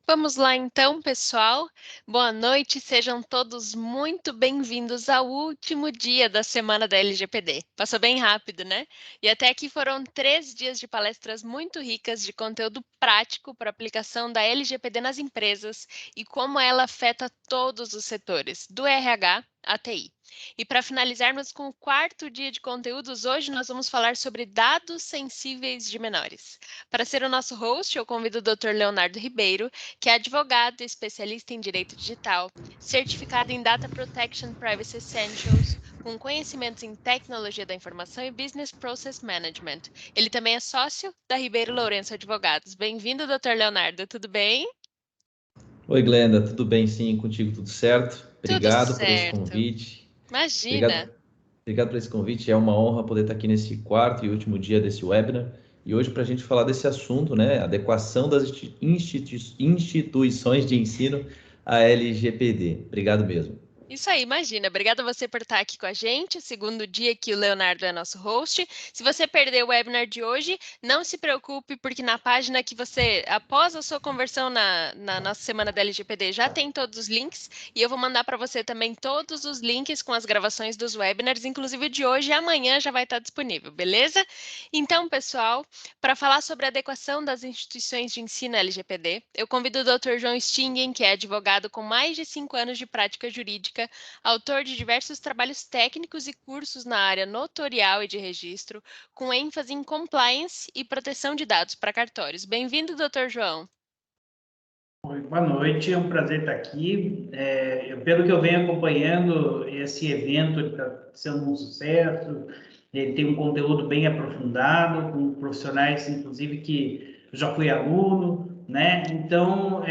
Vamos lá então, pessoal. Boa noite, sejam todos muito bem-vindos ao último dia da semana da LGPD. Passou bem rápido, né? E até aqui foram 3 dias de palestras muito ricas de conteúdo prático para aplicação da LGPD nas empresas e como ela afeta todos os setores, do RH à TI. E para finalizarmos com o 4º dia de conteúdos, hoje nós vamos falar sobre dados sensíveis de menores. Para ser o nosso host, eu convido o Dr. Leonardo Ribeiro, que é advogado, especialista em direito digital, certificado em Data Protection Privacy Essentials, com conhecimentos em tecnologia da informação e Business Process Management. Ele também é sócio da Ribeiro Lourenço Advogados. Bem-vindo, Dr. Leonardo, tudo bem? Oi, Glenda, tudo bem? Sim, contigo tudo certo? Tudo Obrigado por esse certo. convite. Imagina. Obrigado por esse convite. É uma honra poder estar aqui nesse 4º e último dia desse webinar. E hoje para a gente falar desse assunto, né? Adequação das instituições de ensino à LGPD. Obrigado mesmo. Isso aí, imagina. Obrigada a você por estar aqui com a gente, segundo dia que o Leonardo é nosso host. Se você perdeu o webinar de hoje, não se preocupe, porque na página que você, após a sua conversão na nossa semana da LGPD, já tem todos os links, e eu vou mandar para você também todos os links com as gravações dos webinars, inclusive de hoje e amanhã já vai estar disponível, beleza? Então, pessoal, para falar sobre a adequação das instituições de ensino LGPD, eu convido o Dr. João Stingen, que é advogado com mais de 5 anos de prática jurídica, autor de diversos trabalhos técnicos e cursos na área notorial e de registro, com ênfase em compliance e proteção de dados para cartórios. Bem-vindo, Dr. João. Oi, boa noite, é um prazer estar aqui. Pelo que eu venho acompanhando, esse evento está sendo um sucesso, ele tem um conteúdo bem aprofundado, com profissionais, inclusive, que eu já fui aluno, né? Então,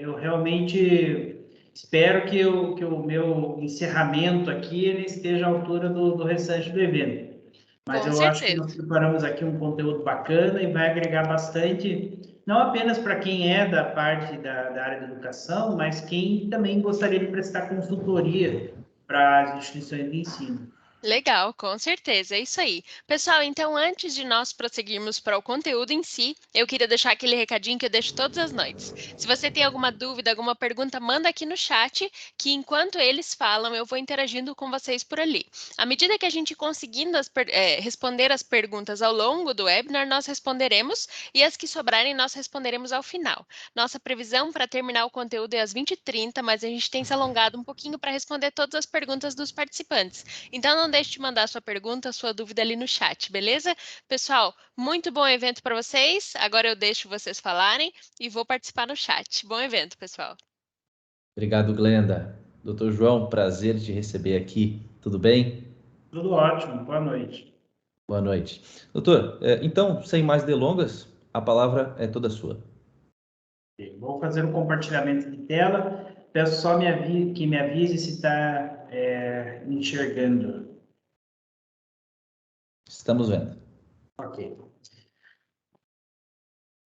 eu realmente espero que o meu encerramento aqui ele esteja à altura do restante do evento. Mas Com eu acho que nós certeza. preparamos aqui um conteúdo bacana e vai agregar bastante, não apenas para quem é da parte da área da educação, mas quem também gostaria de prestar consultoria para as instituições de ensino. Legal, com certeza, é isso aí. Pessoal, então antes de nós prosseguirmos para o conteúdo em si, eu queria deixar aquele recadinho que eu deixo todas as noites. Se você tem alguma dúvida, alguma pergunta, manda aqui no chat, que enquanto eles falam, eu vou interagindo com vocês por ali. À medida que a gente conseguindo responder as perguntas ao longo do webinar, nós responderemos, e as que sobrarem, nós responderemos ao final. Nossa previsão para terminar o conteúdo é às 20h30, mas a gente tem se alongado um pouquinho para responder todas as perguntas dos participantes. Então, não deixe de mandar sua pergunta, sua dúvida ali no chat, beleza? Pessoal, muito bom evento para vocês. Agora eu deixo vocês falarem e vou participar no chat. Bom evento, pessoal. Obrigado, Glenda. Doutor João, prazer te receber aqui. Tudo bem? Tudo ótimo, boa noite. Boa noite. Doutor, então, sem mais delongas, a palavra é toda sua. Vou fazer um compartilhamento de tela. Peço só que me avise se está enxergando. Estamos vendo. Ok.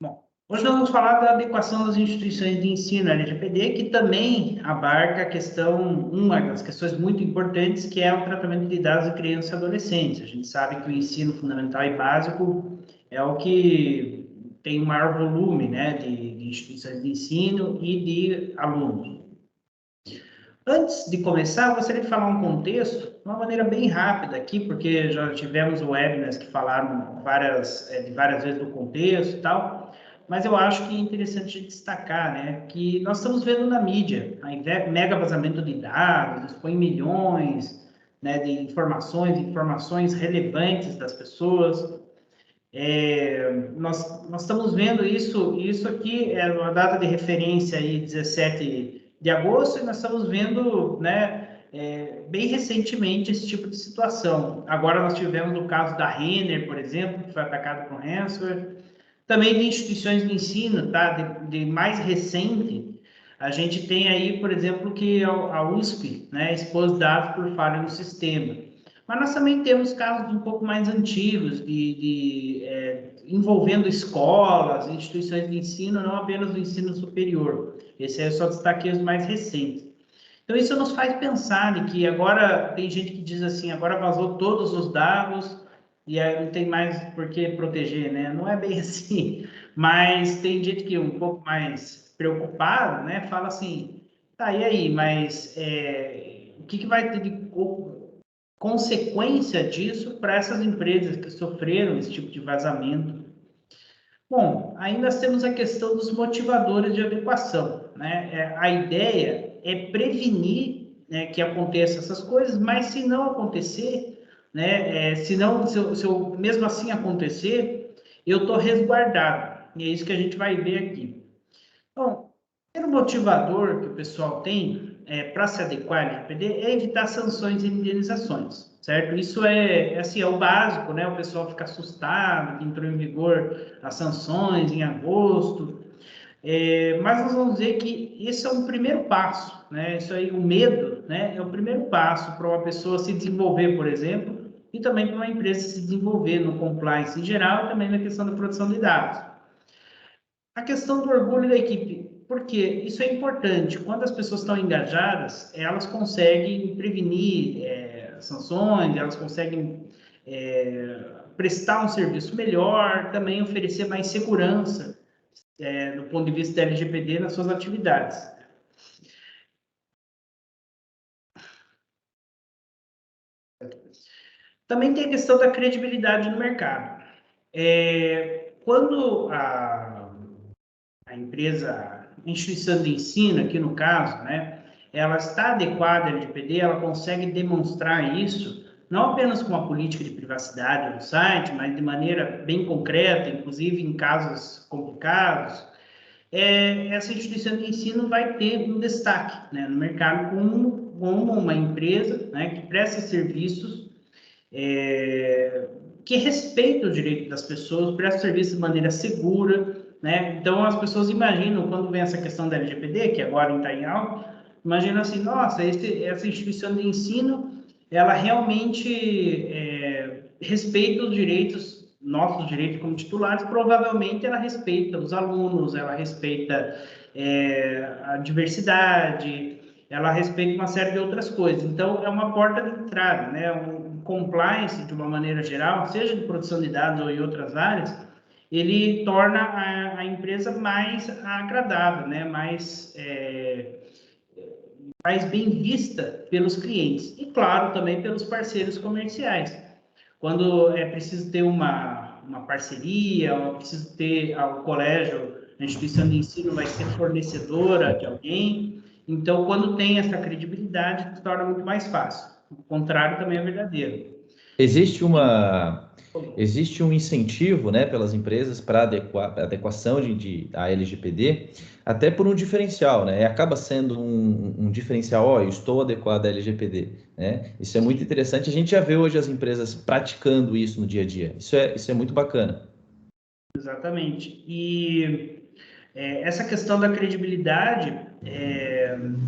Bom, hoje nós vamos falar da adequação das instituições de ensino LGPD, que também abarca a questão, uma das questões muito importantes, que é o tratamento de dados de crianças e adolescentes. A gente sabe que o ensino fundamental e básico é o que tem o maior volume, né, de instituições de ensino e de alunos. Antes de começar, eu gostaria de falar um contexto, de uma maneira bem rápida aqui, porque já tivemos webinars que falaram de várias vezes do contexto e tal, mas eu acho que é interessante destacar, né, que nós estamos vendo na mídia, mega vazamento de dados, expõe milhões, né, de informações relevantes das pessoas. Nós estamos vendo isso aqui é uma data de referência aí, 17 de agosto, e nós estamos vendo, né, bem recentemente esse tipo de situação. Agora nós tivemos o caso da Renner, por exemplo, que foi atacada com ransomware. Também de instituições de ensino, tá? De mais recente, a gente tem aí, por exemplo, que a USP, né, expôs dados por falha no sistema. Mas nós também temos casos um pouco mais antigos, envolvendo escolas, instituições de ensino, não apenas do ensino superior. Esse é só destaquei os mais recentes. Então, isso nos faz pensar que agora tem gente que diz assim, agora vazou todos os dados e aí não tem mais por que proteger, né? Não é bem assim, mas tem gente que é um pouco mais preocupado, né? Fala assim, tá, e aí, mas o que vai ter de consequência disso para essas empresas que sofreram esse tipo de vazamento? Bom, aí nós temos a questão dos motivadores de adequação, né? A ideia é prevenir, né, que aconteçam essas coisas, mas se não acontecer, né, se eu mesmo assim acontecer, eu estou resguardado. E é isso que a gente vai ver aqui. Bom, o primeiro motivador que o pessoal tem para se adequar ao LGPD é evitar sanções e indenizações, certo? Isso assim, é o básico, né? O pessoal fica assustado que entrou em vigor as sanções em agosto, mas nós vamos ver que esse é um primeiro passo, né? Isso aí, o medo, né? É o primeiro passo para uma pessoa se desenvolver, por exemplo, e também para uma empresa se desenvolver no compliance em geral e também na questão da produção de dados. A questão do orgulho da equipe, porque isso é importante. Quando as pessoas estão engajadas, elas conseguem prevenir sanções, elas conseguem prestar um serviço melhor, também oferecer mais segurança do ponto de vista da LGPD nas suas atividades. Também tem a questão da credibilidade no mercado. Quando a empresa, a instituição de ensino, aqui no caso, né, ela está adequada à LGPD, ela consegue demonstrar isso, não apenas com a política de privacidade no site, mas de maneira bem concreta, inclusive em casos complicados, essa instituição de ensino vai ter um destaque, né, no mercado como uma empresa, né, que presta serviços que respeita o direito das pessoas, presta serviço de maneira segura, né? Então, as pessoas imaginam, quando vem essa questão da LGPD, que agora está em alta, imaginam assim, nossa, essa instituição de ensino, ela realmente respeita os direitos, nossos direitos como titulares, provavelmente ela respeita os alunos, ela respeita a diversidade, ela respeita uma série de outras coisas. Então, é uma porta de entrada, né? Um compliance, de uma maneira geral, seja de produção de dados ou em outras áreas, ele torna a empresa mais agradável, né? Mais bem vista pelos clientes e, claro, também pelos parceiros comerciais. Quando é preciso ter uma parceria, ou preciso ter o colégio, a instituição de ensino vai ser fornecedora de alguém, então, quando tem essa credibilidade, torna muito mais fácil. O contrário também é verdadeiro. Existe um incentivo, né, pelas empresas para adequação à LGPD, até por um diferencial, né? Acaba sendo um diferencial, eu estou adequado à LGPD, né? Isso é muito interessante. A gente já vê hoje as empresas praticando isso no dia a dia. Isso é muito bacana. Exatamente. E essa questão da credibilidade,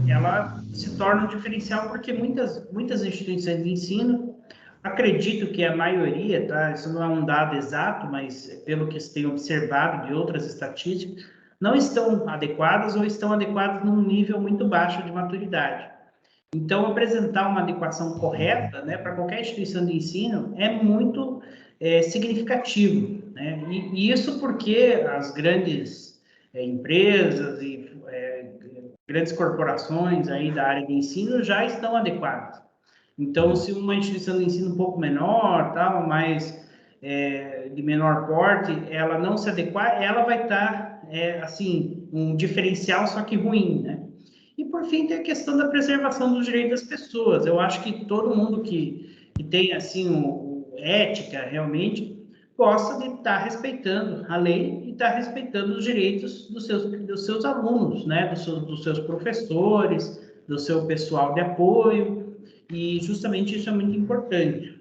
ela se torna um diferencial porque muitas instituições de ensino, acredito que a maioria, tá? Isso não é um dado exato, mas pelo que se tem observado de outras estatísticas, não estão adequadas ou estão adequadas num nível muito baixo de maturidade. Então, apresentar uma adequação correta, né, para qualquer instituição de ensino é muito significativo, né? E isso porque as grandes empresas e grandes corporações aí da área de ensino já estão adequadas. Então, se uma instituição de ensino um pouco menor, tal, mais de menor porte, ela não se adequar, ela vai estar, assim, um diferencial, só que ruim, né? E, por fim, tem a questão da preservação dos direitos das pessoas. Eu acho que todo mundo que tem, assim, ética, realmente, gosta de estar respeitando a lei e estar respeitando os direitos dos seus alunos, né? Dos seus professores, do seu pessoal de apoio, e justamente isso é muito importante.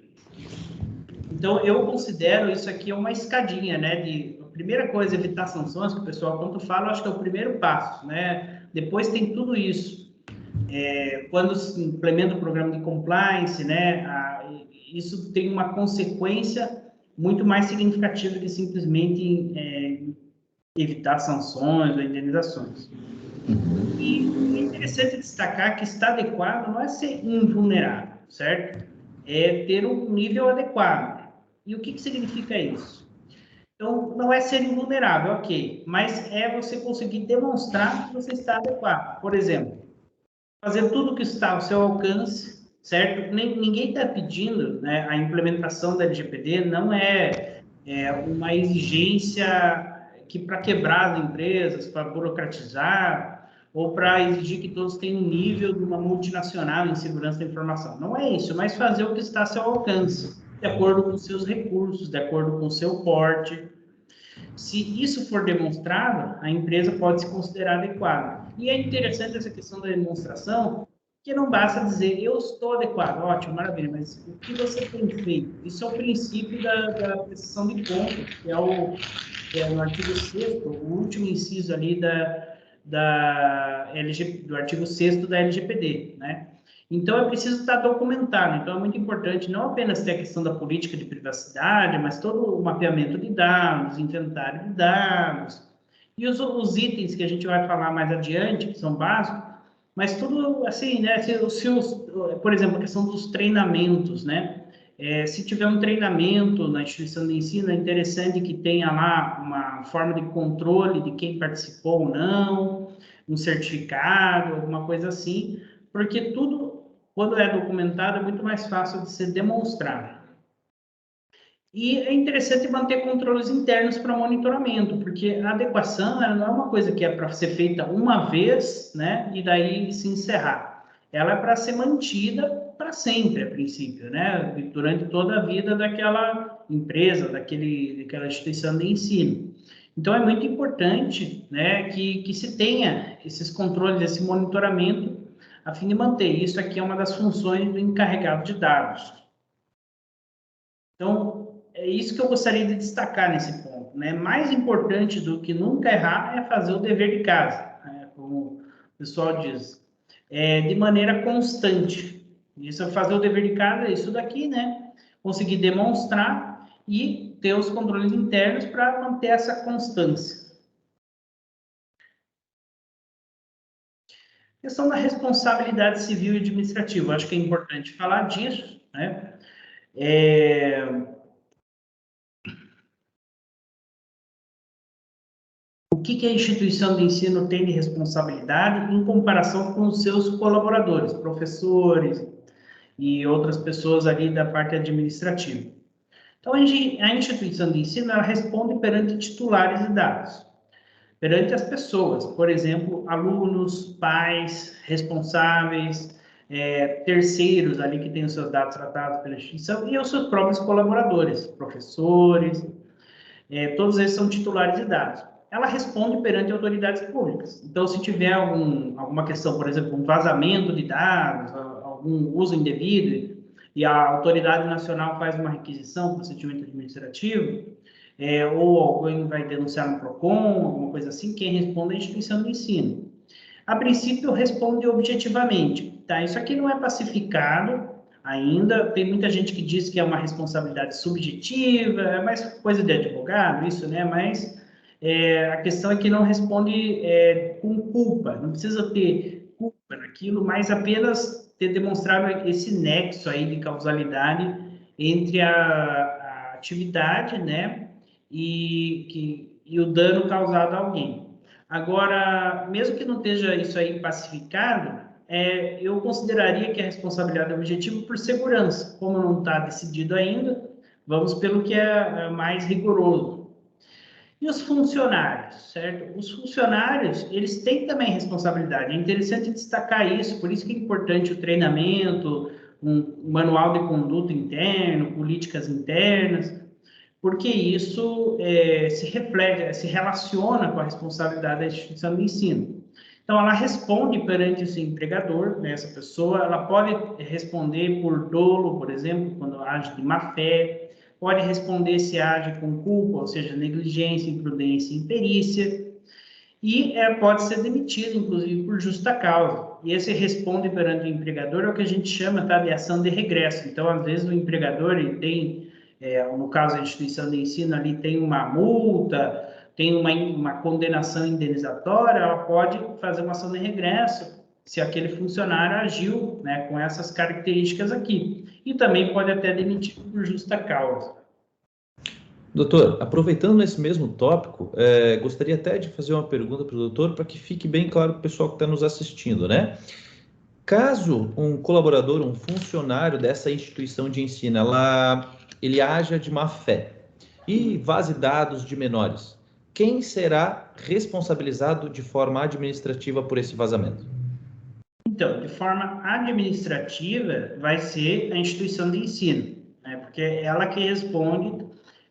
Então, eu considero isso aqui uma escadinha, né? A primeira coisa, evitar sanções, que o pessoal tanto fala, eu acho que é o primeiro passo, né? Depois tem tudo isso. Quando se implementa o programa de compliance, né? Isso tem uma consequência muito mais significativa que simplesmente evitar sanções ou indenizações. E é interessante destacar que estar adequado não é ser invulnerável, certo? É ter um nível adequado. E o que significa isso? Então, não é ser invulnerável, ok, mas é você conseguir demonstrar que você está adequado. Por exemplo, fazer tudo que está ao seu alcance, certo? Ninguém está pedindo, né? A implementação da LGPD não é uma exigência que para quebrar as empresas, para burocratizar, ou para exigir que todos tenham um nível de uma multinacional em segurança da informação. Não é isso, mas fazer o que está ao seu alcance, de acordo com os seus recursos, de acordo com o seu porte. Se isso for demonstrado, a empresa pode se considerar adequada. E é interessante essa questão da demonstração, que não basta dizer, eu estou adequado, ótimo, maravilha, mas o que você tem feito? Isso é o princípio da prestação de contas, que é no artigo 6º, o último inciso ali do artigo 6º da LGPD, né? Então, é preciso estar documentado. Então, é muito importante não apenas ter a questão da política de privacidade, mas todo o mapeamento de dados, inventário de dados, e os itens que a gente vai falar mais adiante, que são básicos, mas tudo assim, né? Por exemplo, a questão dos treinamentos, né? Se tiver um treinamento na instituição de ensino, é interessante que tenha lá uma forma de controle de quem participou ou não, um certificado, alguma coisa assim, porque tudo, quando é documentado, é muito mais fácil de ser demonstrado. E é interessante manter controles internos para monitoramento, porque a adequação ela não é uma coisa que é para ser feita uma vez, né, e daí se encerrar. Ela é para ser mantida para sempre, a princípio, né, durante toda a vida daquela empresa, daquela instituição de ensino. Então, é muito importante, né, que se tenha esses controles, esse monitoramento, a fim de manter. Isso aqui é uma das funções do encarregado de dados. Então, é isso que eu gostaria de destacar nesse ponto, né? Mais importante do que nunca errar é fazer o dever de casa, né? Como o pessoal diz, de maneira constante. Isso é fazer o dever de casa, é isso daqui, né? Conseguir demonstrar e ter os controles internos para manter essa constância. Questão da responsabilidade civil e administrativa, acho que é importante falar disso, né? O que a instituição de ensino tem de responsabilidade em comparação com os seus colaboradores, professores e outras pessoas ali da parte administrativa. Então, a instituição de ensino ela responde perante titulares de dados, perante as pessoas, por exemplo, alunos, pais, responsáveis, terceiros ali que têm os seus dados tratados pela instituição e os seus próprios colaboradores, professores, todos eles são titulares de dados. Ela responde perante autoridades públicas. Então, se tiver alguma questão, por exemplo, um vazamento de dados, algum uso indevido, e a autoridade nacional faz uma requisição, procedimento administrativo, ou alguém vai denunciar no PROCON, alguma coisa assim, quem responde é a instituição de ensino. A princípio, responde objetivamente. Tá? Isso aqui não é pacificado ainda, tem muita gente que diz que é uma responsabilidade subjetiva, é mais coisa de advogado, isso, né? Mas a questão é que não responde com culpa, não precisa ter culpa naquilo, mas apenas ter demonstrado esse nexo aí de causalidade entre a atividade, né? E o dano causado a alguém. Agora, mesmo que não esteja isso aí pacificado, eu consideraria que a responsabilidade é objetiva por segurança. Como não está decidido ainda, vamos pelo que é mais rigoroso. E os funcionários, certo? Os funcionários, eles têm também responsabilidade. É interessante destacar isso, por isso que é importante o treinamento, um manual de conduta interno, políticas internas, porque isso se reflete, se relaciona com a responsabilidade da instituição de ensino. Então, ela responde perante o seu empregador, né, essa pessoa, ela pode responder por dolo, por exemplo, quando age de má fé, pode responder se age com culpa, ou seja, negligência, imprudência e imperícia, e pode ser demitido, inclusive, por justa causa. E esse responde perante o empregador é o que a gente chama de ação de regresso. Então, às vezes, o empregador ele tem, no caso da instituição de ensino, ali tem uma multa, tem uma condenação indenizatória, ela pode fazer uma ação de regresso se aquele funcionário agiu, né, com essas características aqui. E também pode até demitir por justa causa. Doutor, aproveitando esse mesmo tópico, gostaria até de fazer uma pergunta para o doutor para que fique bem claro para o pessoal que está nos assistindo, né? Caso um colaborador, um funcionário dessa instituição de ensino, ele haja de má fé e vaze dados de menores, quem será responsabilizado de forma administrativa por esse vazamento? Então, de forma administrativa, vai ser a instituição de ensino, né? Porque é ela que responde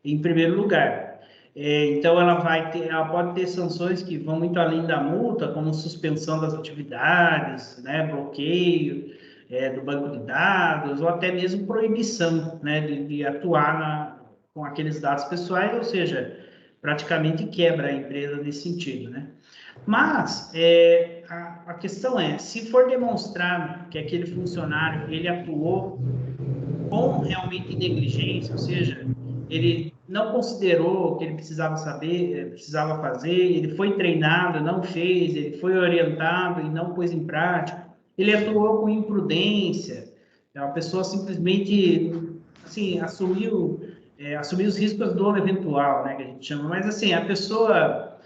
em primeiro lugar. Então, ela pode ter sanções que vão muito além da multa, como suspensão das atividades, né, bloqueio do banco de dados, ou até mesmo proibição, né, de atuar com aqueles dados pessoais, ou seja, praticamente quebra a empresa nesse sentido, né? Mas a questão é, se for demonstrado que aquele funcionário ele atuou com realmente negligência, ou seja, ele não considerou o que ele precisava saber, precisava fazer, ele foi treinado, não fez, ele foi orientado e não pôs em prática, ele atuou com imprudência, a pessoa simplesmente assim, assumiu os riscos do eventual, né, que a gente chama, mas assim, a pessoa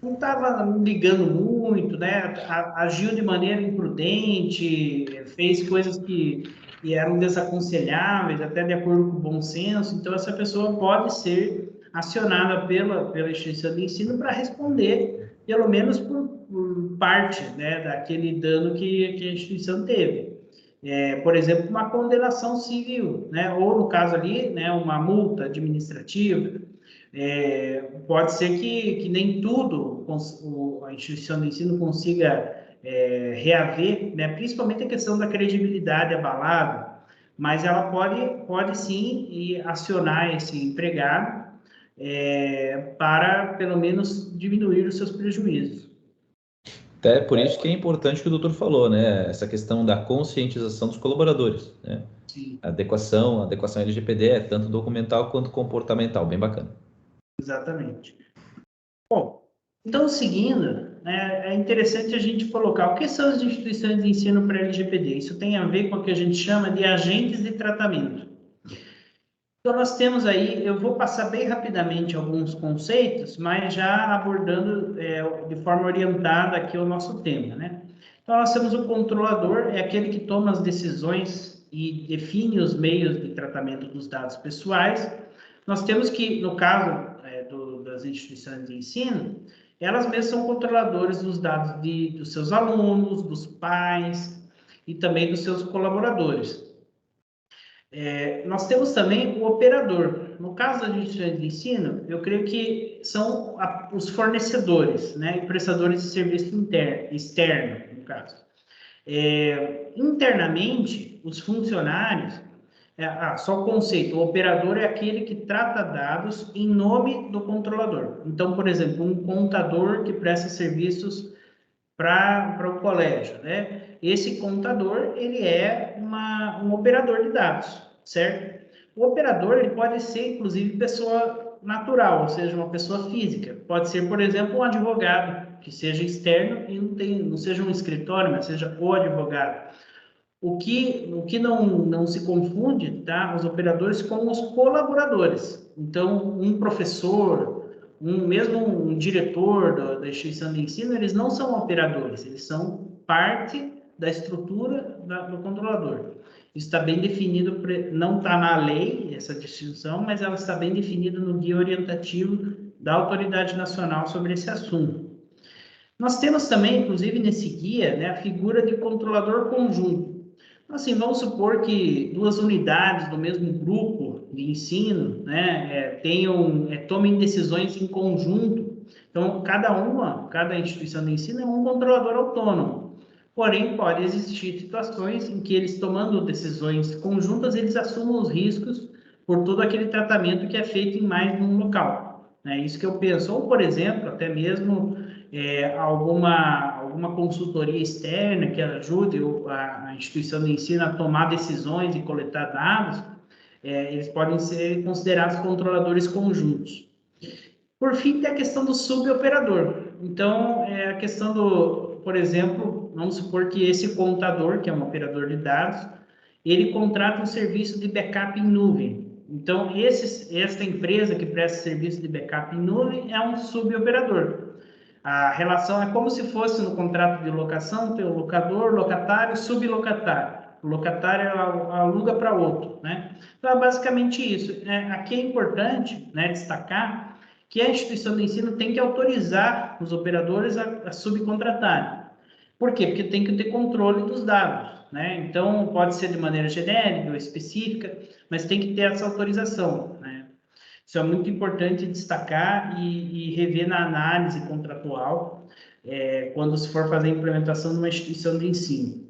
não estava ligando muito, né? Agiu de maneira imprudente, fez coisas que eram desaconselháveis, até de acordo com o bom senso. Então, essa pessoa pode ser acionada pela instituição de ensino para responder, pelo menos por parte, né, daquele dano que a instituição teve. Por exemplo, uma condenação civil, né? Ou, no caso ali, né, uma multa administrativa. Pode ser que nem tudo a instituição de ensino consiga reaver, né? Principalmente a questão da credibilidade abalada, mas ela pode sim acionar esse empregado para, pelo menos, diminuir os seus prejuízos. Até por isso que é importante o que o doutor falou, né? Essa questão da conscientização dos colaboradores, né? Sim. A adequação LGPD é tanto documental quanto comportamental, bem bacana. Exatamente. Bom, então, seguindo, né, é interessante a gente colocar o que são as instituições de ensino para LGPD. Isso tem a ver com o que a gente chama de agentes de tratamento. Então, nós temos aí, eu vou passar bem rapidamente alguns conceitos, mas já abordando de forma orientada aqui o nosso tema, né? Então, nós temos o controlador, é aquele que toma as decisões e define os meios de tratamento dos dados pessoais. Nós temos que, no caso das instituições de ensino, elas mesmas são controladores dos dados dos seus alunos, dos pais e também dos seus colaboradores. Nós temos também o operador. No caso das instituições de ensino, eu creio que são os fornecedores, né, e prestadores de serviço externo, no caso. Internamente, os funcionários, só o conceito, o operador é aquele que trata dados em nome do controlador. Então, por exemplo, um contador que presta serviços para o colégio, né? Esse contador, ele é um operador de dados, certo? O operador, ele pode ser, inclusive, pessoa natural, ou seja, uma pessoa física. Pode ser, por exemplo, um advogado, que seja externo e não seja um escritório, mas seja o advogado. O que não se confunde, tá? Os operadores com os colaboradores. Então, um professor, mesmo um diretor da instituição de ensino, eles não são operadores, eles são parte da estrutura do controlador. Isso está bem definido, não está na lei, essa distinção, mas ela está bem definida no guia orientativo da Autoridade Nacional sobre esse assunto. Nós temos também, inclusive nesse guia, né, a figura de controlador conjunto. Assim, vamos supor que duas unidades do mesmo grupo de ensino, né, tomem decisões em conjunto. Então, cada instituição de ensino é um controlador autônomo. Porém, pode existir situações em que eles, tomando decisões conjuntas, eles assumam os riscos por todo aquele tratamento que é feito em mais de um local. É isso que eu penso. Ou, por exemplo, até mesmo alguma consultoria externa que ajude a instituição de ensino a tomar decisões e coletar dados, eles podem ser considerados controladores conjuntos. Por fim, tem a questão do suboperador. Então, a questão por exemplo, vamos supor que esse contador, que é um operador de dados, ele contrata um serviço de backup em nuvem. Então, esta empresa que presta serviço de backup em nuvem é um suboperador. A relação é como se fosse no contrato de locação, tem o locador, locatário, sublocatário. O locatário aluga para outro, né? Então, é basicamente isso. Aqui é importante, né, destacar que a instituição de ensino tem que autorizar os operadores a subcontratarem. Por quê? Porque tem que ter controle dos dados, né? Então, pode ser de maneira genérica ou específica, mas tem que ter essa autorização, né? Isso é muito importante destacar e rever na análise contratual, quando se for fazer a implementação de uma instituição de ensino.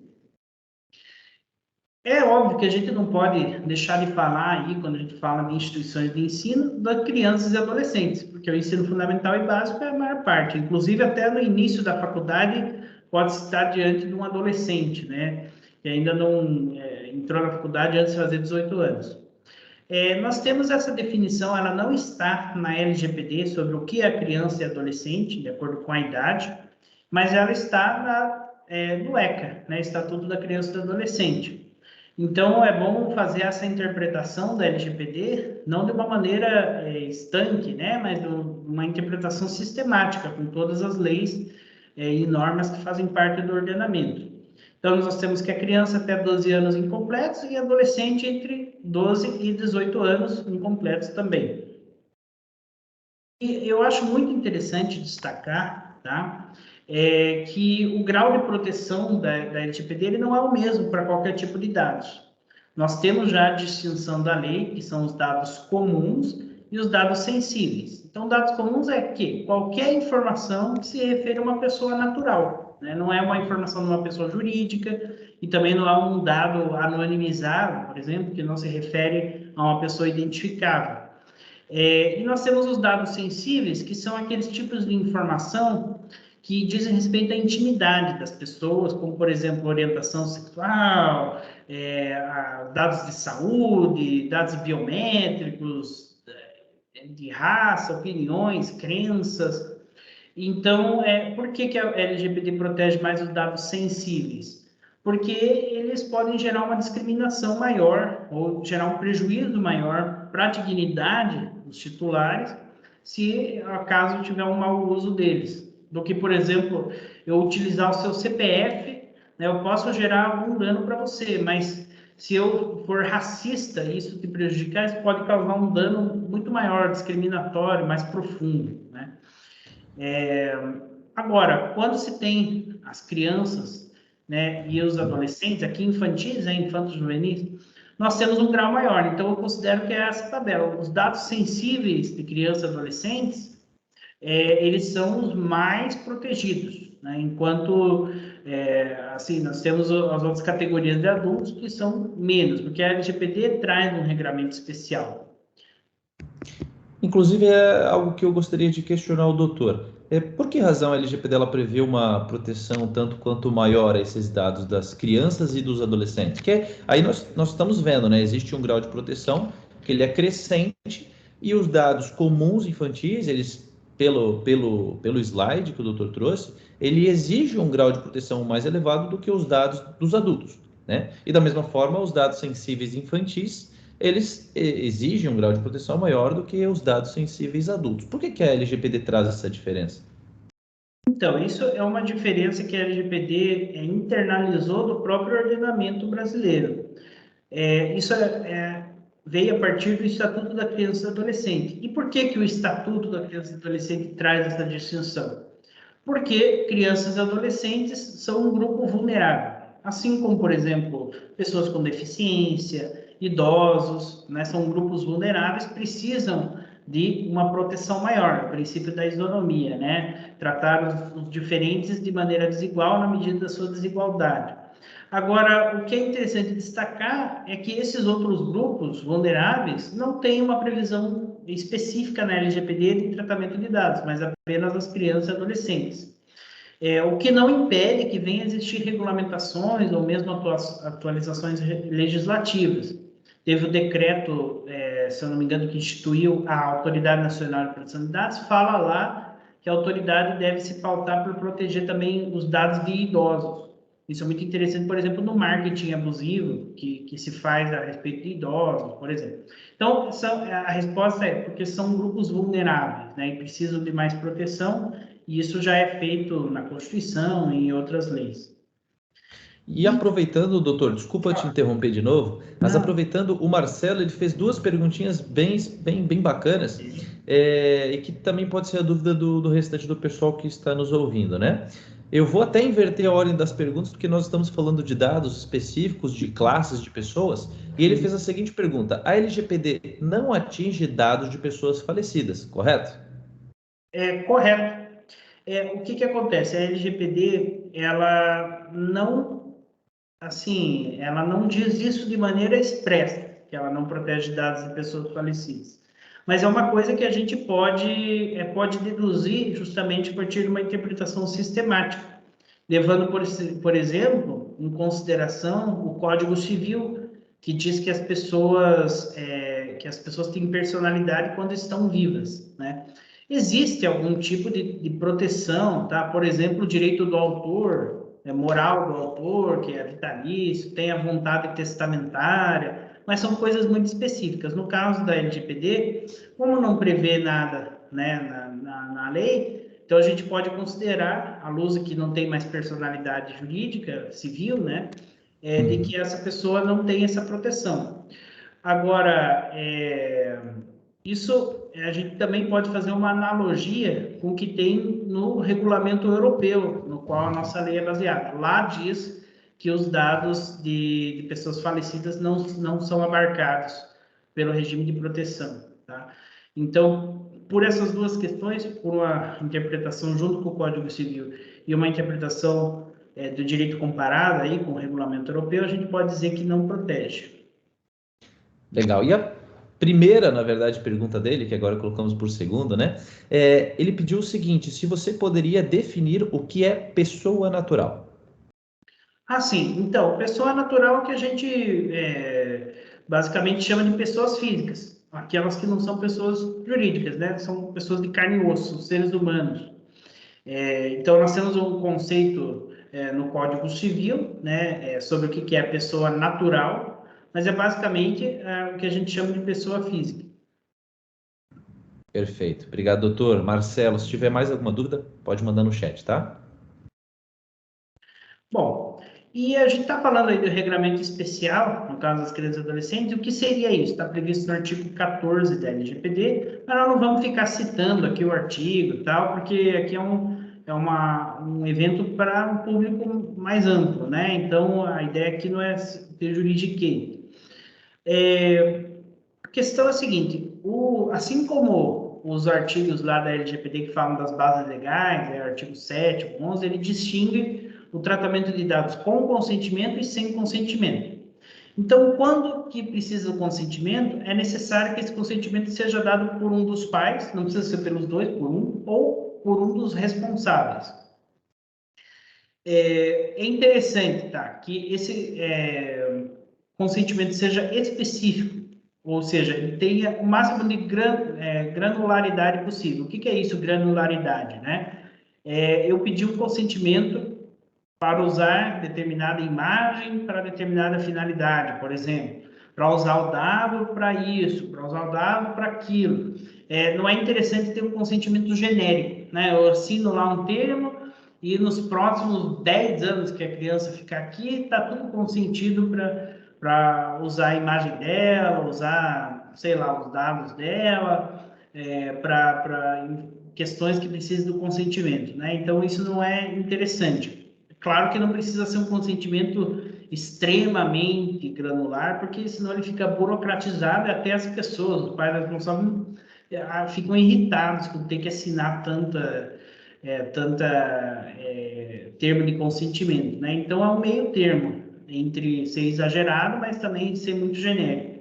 É óbvio que a gente não pode deixar de falar aí, quando a gente fala de instituições de ensino, das crianças e adolescentes, porque o ensino fundamental e básico é a maior parte. Inclusive, até no início da faculdade, pode estar diante de um adolescente, né? Que ainda não entrou na faculdade antes de fazer 18 anos. Nós temos essa definição, ela não está na LGPD sobre o que é criança e adolescente, de acordo com a idade, mas ela está no ECA, né? Estatuto da Criança e do Adolescente. Então, é bom fazer essa interpretação da LGPD, não de uma maneira estanque, né? Mas de uma interpretação sistemática, com todas as leis e normas que fazem parte do ordenamento. Então, nós temos que a criança até 12 anos incompletos e adolescente entre 12 e 18 anos incompletos também. E eu acho muito interessante destacar, tá? Que o grau de proteção da LGPD ele não é o mesmo para qualquer tipo de dados. Nós temos já a distinção da lei, que são os dados comuns e os dados sensíveis. Então, dados comuns é que qualquer informação que se refere a uma pessoa natural, né? Não é uma informação de uma pessoa jurídica e também não é um dado anonimizado, por exemplo, que não se refere a uma pessoa identificável. E nós temos os dados sensíveis, que são aqueles tipos de informação que dizem respeito à intimidade das pessoas, como, por exemplo, orientação sexual, dados de saúde, dados biométricos, de raça, opiniões, crenças. Então, por que a LGPD protege mais os dados sensíveis? Porque eles podem gerar uma discriminação maior ou gerar um prejuízo maior para a dignidade dos titulares, se acaso tiver um mau uso deles. Do que, por exemplo, eu utilizar o seu CPF, né, eu posso gerar algum dano para você, mas se eu for racista e isso te prejudicar, isso pode causar um dano muito maior, discriminatório, mais profundo, né? Agora, quando se tem as crianças, né, e os adolescentes, aqui infantis, infantos juvenis, nós temos um grau maior. Então, eu considero que é essa tabela. Os dados sensíveis de crianças e adolescentes, eles são os mais protegidos, né? Enquanto, assim, nós temos as outras categorias de adultos que são menos, porque a LGPD traz um regramento especial. Inclusive, é algo que eu gostaria de questionar o doutor. Por que razão a LGPD ela prevê uma proteção tanto quanto maior a esses dados das crianças e dos adolescentes? Que aí nós estamos vendo, né? Existe um grau de proteção que ele é crescente e os dados comuns infantis, eles, pelo slide que o doutor trouxe, ele exige um grau de proteção mais elevado do que os dados dos adultos, né? E da mesma forma, os dados sensíveis infantis, eles exigem um grau de proteção maior do que os dados sensíveis adultos. Por que a LGPD traz essa diferença? Então, isso é uma diferença que a LGPD internalizou do próprio ordenamento brasileiro. Isso veio a partir do Estatuto da Criança e do Adolescente. E por que o Estatuto da Criança e do Adolescente traz essa distinção? Porque crianças e adolescentes são um grupo vulnerável. Assim como, por exemplo, pessoas com deficiência, idosos, né, são grupos vulneráveis, precisam de uma proteção maior, o princípio da isonomia, né? Tratar os diferentes de maneira desigual na medida da sua desigualdade. Agora, o que é interessante destacar é que esses outros grupos vulneráveis não têm uma previsão específica na LGPD de tratamento de dados, mas apenas as crianças e adolescentes. O que não impede que venha a existir regulamentações ou mesmo atualizações legislativas. Teve o decreto, se eu não me engano, que instituiu a Autoridade Nacional de Proteção de Dados, fala lá que a autoridade deve se pautar por proteger também os dados de idosos. Isso é muito interessante, por exemplo, no marketing abusivo que se faz a respeito de idosos, por exemplo. Então, a resposta é porque são grupos vulneráveis, né, e precisam de mais proteção, e isso já é feito na Constituição e em outras leis. E aproveitando, doutor, desculpa te interromper de novo, mas Não. aproveitando, o Marcelo ele fez duas perguntinhas bem bacanas, e que também pode ser a dúvida do restante do pessoal que está nos ouvindo, né? Eu vou até inverter a ordem das perguntas, porque nós estamos falando de dados específicos, de classes de pessoas, e ele fez a seguinte pergunta: a LGPD não atinge dados de pessoas falecidas, correto? Correto. O que acontece? A LGPD, ela não, assim, ela não diz isso de maneira expressa, que ela não protege dados de pessoas falecidas. Mas é uma coisa que a gente pode deduzir justamente a partir de uma interpretação sistemática, levando, por exemplo, em consideração o Código Civil, que diz que as pessoas têm personalidade quando estão vivas, né? Existe algum tipo de proteção, tá? Por exemplo, o direito do autor, moral do autor, que é vitalício, tem a vontade testamentária, mas são coisas muito específicas. No caso da LGPD, como não prevê nada, né, na lei, então a gente pode considerar, à luz que não tem mais personalidade jurídica, civil, né, de que essa pessoa não tem essa proteção. Agora, isso a gente também pode fazer uma analogia com o que tem no regulamento europeu, no qual a nossa lei é baseada. Lá diz que os dados de pessoas falecidas não são abarcados pelo regime de proteção, tá? Então, por essas duas questões, por uma interpretação junto com o Código Civil e uma interpretação do direito comparado aí com o regulamento europeu, a gente pode dizer que não protege. Legal. E a primeira, na verdade, pergunta dele, que agora colocamos por segunda, né? Ele pediu o seguinte: se você poderia definir o que é pessoa natural? Ah, sim. Então, pessoa natural é o que a gente basicamente chama de pessoas físicas, aquelas que não são pessoas jurídicas, né? São pessoas de carne e osso, seres humanos. Então, nós temos um conceito no Código Civil, né, sobre o que é a pessoa natural, mas é basicamente o que a gente chama de pessoa física. Perfeito. Obrigado, doutor. Marcelo, se tiver mais alguma dúvida, pode mandar no chat, tá? Bom, e a gente está falando aí do regulamento especial, no caso das crianças e adolescentes, o que seria isso? Está previsto no artigo 14 da LGPD, mas nós não vamos ficar citando aqui o artigo e tal, porque aqui um evento para um público mais amplo, né? Então, a ideia aqui não é ter juridiquês. A questão é a seguinte, assim como os artigos lá da LGPD que falam das bases legais, artigo 7, 11, ele distingue o tratamento de dados com consentimento e sem consentimento. Então, quando que precisa do consentimento, é necessário que esse consentimento seja dado por um dos pais, não precisa ser pelos dois, por um, ou por um dos responsáveis. É interessante, tá, que esse consentimento seja específico, ou seja, ele tenha o máximo de granularidade possível. O que é isso, granularidade, né? Eu pedi um consentimento para usar determinada imagem para determinada finalidade, por exemplo, para usar o dado para isso, para usar o dado para aquilo. Não é interessante ter um consentimento genérico, né? Eu assino lá um termo e nos próximos 10 anos que a criança ficar aqui, está tudo consentido para usar a imagem dela, usar, sei lá, os dados dela, para questões que precisam do consentimento, né? Então, isso não é interessante. Claro que não precisa ser um consentimento extremamente granular, porque senão ele fica burocratizado e até as pessoas, os pais responsáveis, ficam irritados por ter que assinar tanta termo de consentimento, né? Então, é um meio termo entre ser exagerado, mas também ser muito genérico.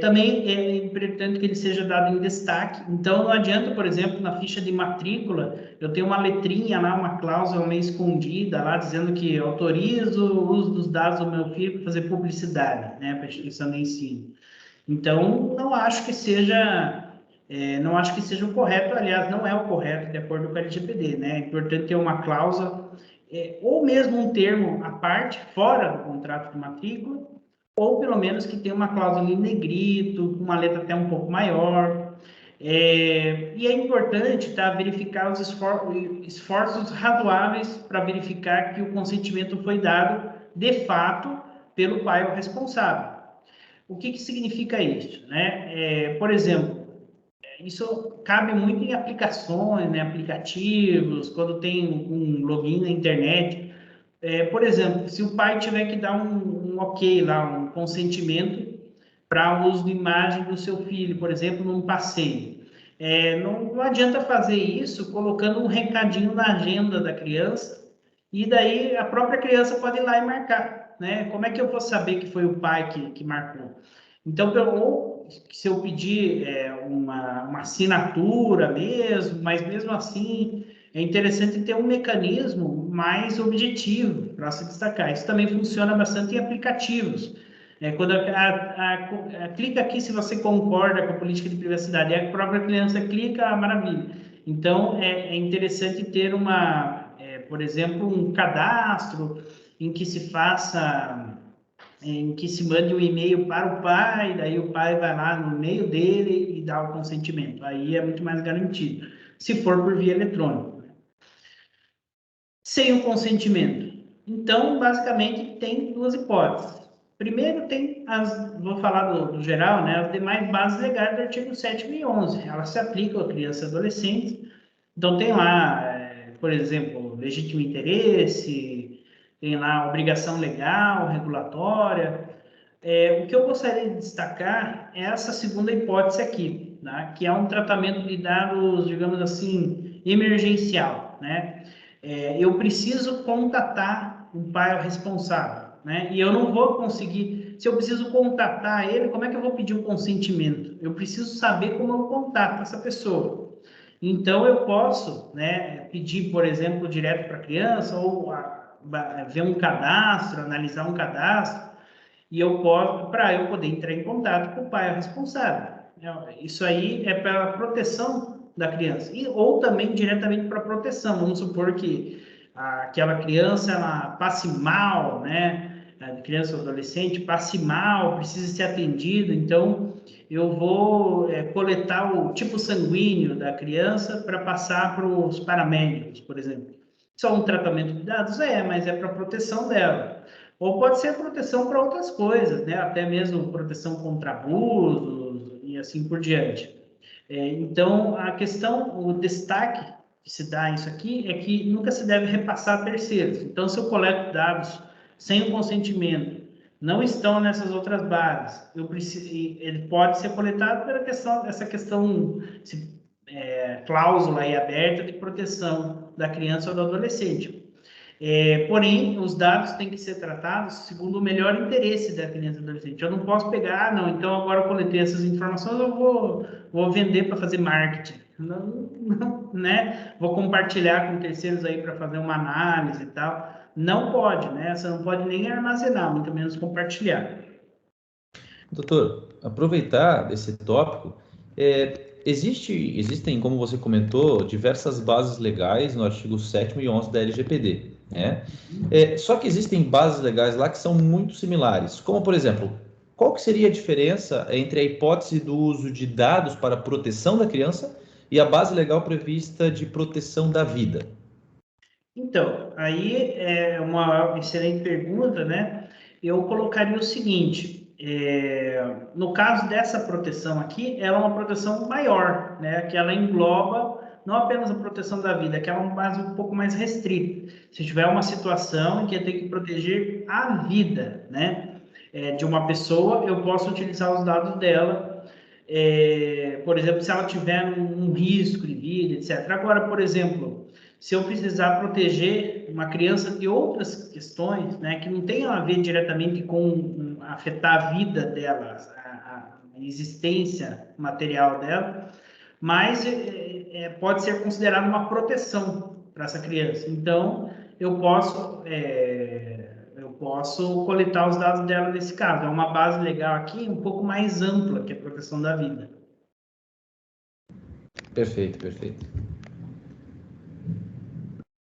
Também é importante que ele seja dado em destaque. Então, não adianta, por exemplo, na ficha de matrícula, eu tenho uma letrinha lá, uma cláusula meio escondida lá, dizendo que autorizo o uso dos dados do meu filho para fazer publicidade, né, para a instituição de ensino. Então, não acho que seja o correto, aliás, não é o correto, de acordo com a LGPD, né? É importante ter uma cláusula ou mesmo um termo à parte, fora do contrato de matrícula, ou pelo menos que tenha uma cláusula em negrito, com uma letra até um pouco maior. E é importante, tá, verificar os esforços razoáveis para verificar que o consentimento foi dado, de fato, pelo pai ou responsável. O que significa isso, né? Por exemplo, isso cabe muito em aplicações, né, aplicativos, quando tem um login na internet. Por exemplo, se o pai tiver que dar um ok lá, um consentimento para o uso de imagem do seu filho, por exemplo, num passeio. Não adianta fazer isso colocando um recadinho na agenda da criança e daí a própria criança pode ir lá e marcar, né? Como é que eu vou saber que foi o pai que marcou? Então, ou se eu pedir uma assinatura mesmo, mas mesmo assim é interessante ter um mecanismo mais objetivo para se destacar. Isso também funciona bastante em aplicativos. Quando clica aqui se você concorda com a política de privacidade, a própria criança clica, maravilha. Então, é interessante ter por exemplo, um cadastro em que se faça, em que se mande um e-mail para o pai, daí o pai vai lá no e-mail dele e dá o consentimento. Aí é muito mais garantido, se for por via eletrônica. Sem o consentimento. Então, basicamente, tem duas hipóteses. Primeiro, vou falar do geral, né, as demais bases legais do artigo 7º e 11. Elas se aplicam a crianças e adolescentes. Então, tem lá, por exemplo, legítimo interesse, tem lá obrigação legal, regulatória. O que eu gostaria de destacar é essa segunda hipótese aqui, né, que é um tratamento de dados, digamos assim, emergencial, né? Eu preciso contatar o pai responsável, né? E eu não vou conseguir, se eu preciso contatar ele, como é que eu vou pedir o consentimento? Eu preciso saber como eu contato essa pessoa. Então, eu posso, né, pedir, por exemplo, direto para a criança, ou ver um cadastro, analisar um cadastro, e eu posso, para eu poder entrar em contato com o pai responsável. Isso aí é para proteção da criança, ou também diretamente para proteção. Vamos supor que aquela criança ela passe mal, né? A criança ou adolescente passe mal, precisa ser atendido, então eu vou coletar o tipo sanguíneo da criança para passar para os paramédicos, por exemplo. Isso é um tratamento de dados? Mas é para proteção dela. Ou pode ser proteção para outras coisas, né? Até mesmo proteção contra abusos e assim por diante. Então, a questão, o destaque que se dá isso aqui é que nunca se deve repassar a terceiros. Então, se eu coleto dados sem o consentimento, não estão nessas outras bases, ele pode ser coletado pela questão, cláusula aí aberta de proteção da criança ou do adolescente. Porém, os dados têm que ser tratados segundo o melhor interesse da criança e do adolescente. Eu não posso pegar, não, então agora eu coletei essas informações, eu vou vender para fazer marketing. Não, né? Vou compartilhar com terceiros aí para fazer uma análise e tal. Não pode, né? Você não pode nem armazenar, muito menos compartilhar. Doutor, aproveitar desse tópico, existem, como você comentou, diversas bases legais no artigo 7º e 11 da LGPD, né? Só que existem bases legais lá que são muito similares, como, por exemplo, qual que seria a diferença entre a hipótese do uso de dados para proteção da criança e a base legal prevista de proteção da vida? Então, aí é uma excelente pergunta, né? Eu colocaria o seguinte: no caso dessa proteção aqui, ela é uma proteção maior, né? Que ela engloba não apenas a proteção da vida, que é uma base um pouco mais restrita. Se tiver uma situação em que eu tenho que proteger a vida, né? De uma pessoa, eu posso utilizar os dados dela. Por exemplo, se ela tiver um risco de vida, etc. Agora, por exemplo, se eu precisar proteger uma criança de outras questões, né, que não tenham a ver diretamente com afetar a vida dela, a existência material dela, mas pode ser considerado uma proteção para essa criança. Então, eu posso coletar os dados dela nesse caso. É uma base legal aqui um pouco mais ampla que a proteção da vida. Perfeito, perfeito.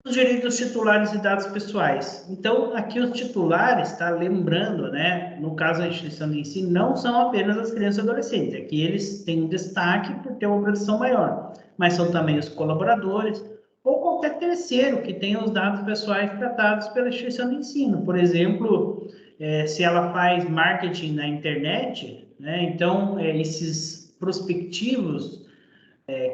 Os direitos titulares e dados pessoais. Então, aqui os titulares, tá? Lembrando, né? No caso da instituição de ensino, não são apenas as crianças e adolescentes, é que eles têm um destaque por ter uma proteção maior, mas são também os colaboradores ou qualquer terceiro que tenha os dados pessoais tratados pela instituição de ensino. Por exemplo, se ela faz marketing na internet, né? Então, esses prospectivos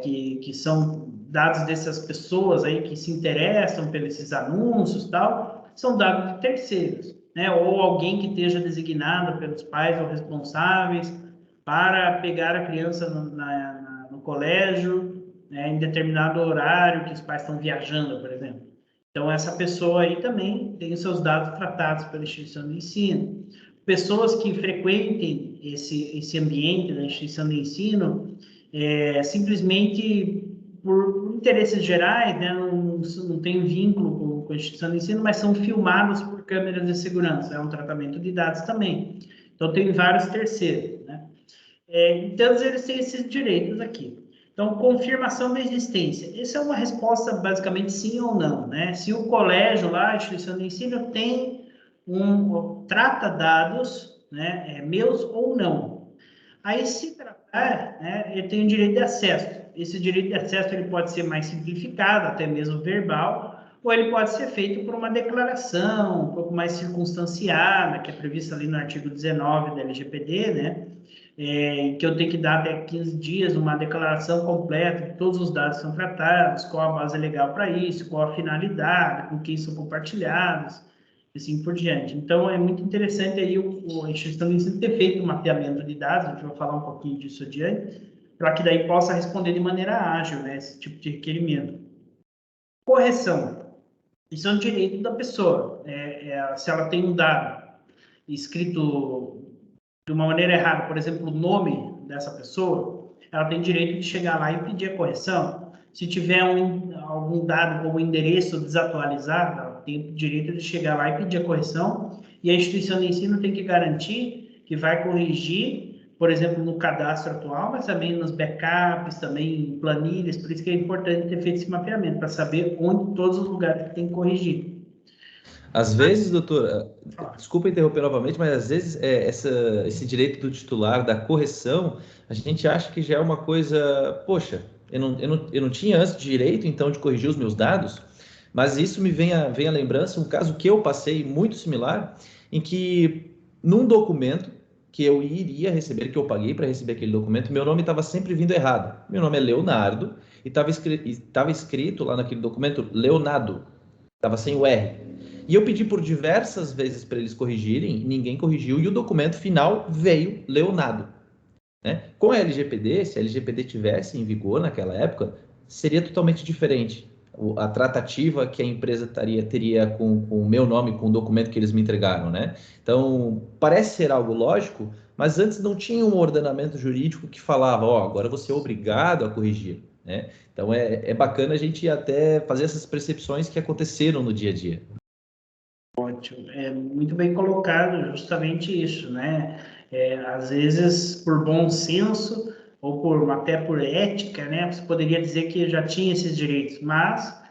que são dados dessas pessoas aí que se interessam pelos esses anúncios e tal, são dados de terceiros, né? Ou alguém que esteja designado pelos pais ou responsáveis para pegar a criança no colégio, né, em determinado horário que os pais estão viajando, por exemplo. Então, essa pessoa aí também tem os seus dados tratados pela instituição de ensino. Pessoas que frequentem esse ambiente da instituição de ensino simplesmente por interesses gerais, né, não tem vínculo com a instituição de ensino, mas são filmados por câmeras de segurança, é um tratamento de dados também. Então, tem vários terceiros, né? Então, eles têm esses direitos aqui. Então, confirmação da existência. Essa é uma resposta basicamente sim ou não, né? Se o colégio lá, a instituição de ensino, trata dados, né, meus ou não. Aí, se tratar, né, ele tem o direito de acesso. Esse direito de acesso ele pode ser mais simplificado, até mesmo verbal, ou ele pode ser feito por uma declaração um pouco mais circunstanciada, que é prevista ali no artigo 19 da LGPD, né? Que eu tenho que dar até 15 dias uma declaração completa de todos os dados que são tratados, qual a base legal para isso, qual a finalidade, com quem são compartilhados, assim por diante. Então, é muito interessante aí a instituição de ensino ter feito um mapeamento de dados, a gente vai falar um pouquinho disso adiante, para que daí possa responder de maneira ágil, né, esse tipo de requerimento. Correção. Isso é um direito da pessoa. Se ela tem um dado escrito de uma maneira errada, por exemplo, o nome dessa pessoa, ela tem direito de chegar lá e pedir a correção. Se tiver algum dado como endereço desatualizado, ela tem direito de chegar lá e pedir a correção, e a instituição de ensino tem que garantir que vai corrigir, por exemplo, no cadastro atual, mas também nos backups, também em planilhas, por isso que é importante ter feito esse mapeamento, para saber onde todos os lugares que tem que corrigir. Às vezes, doutor, desculpa interromper novamente, mas às vezes esse direito do titular da correção, a gente acha que já é uma coisa, poxa, eu não tinha antes direito então de corrigir os meus dados, mas isso me vem à lembrança um caso que eu passei muito similar, em que num documento que eu iria receber, que eu paguei para receber aquele documento, meu nome estava sempre vindo errado. Meu nome é Leonardo e estava escrito lá naquele documento Leonardo, estava sem o R. E eu pedi por diversas vezes para eles corrigirem, ninguém corrigiu, e o documento final veio Leonardo. Né? Com a LGPD, se a LGPD tivesse em vigor naquela época, seria totalmente diferente. A tratativa que a empresa teria com o meu nome, com o documento que eles me entregaram. Né? Então, parece ser algo lógico, mas antes não tinha um ordenamento jurídico que falava, agora você é obrigado a corrigir. Né? Então, é bacana a gente até fazer essas percepções que aconteceram no dia a dia. Ótimo, muito bem colocado, justamente isso, né? Às vezes, por bom senso, ou até por ética, né? Você poderia dizer que já tinha esses direitos, mas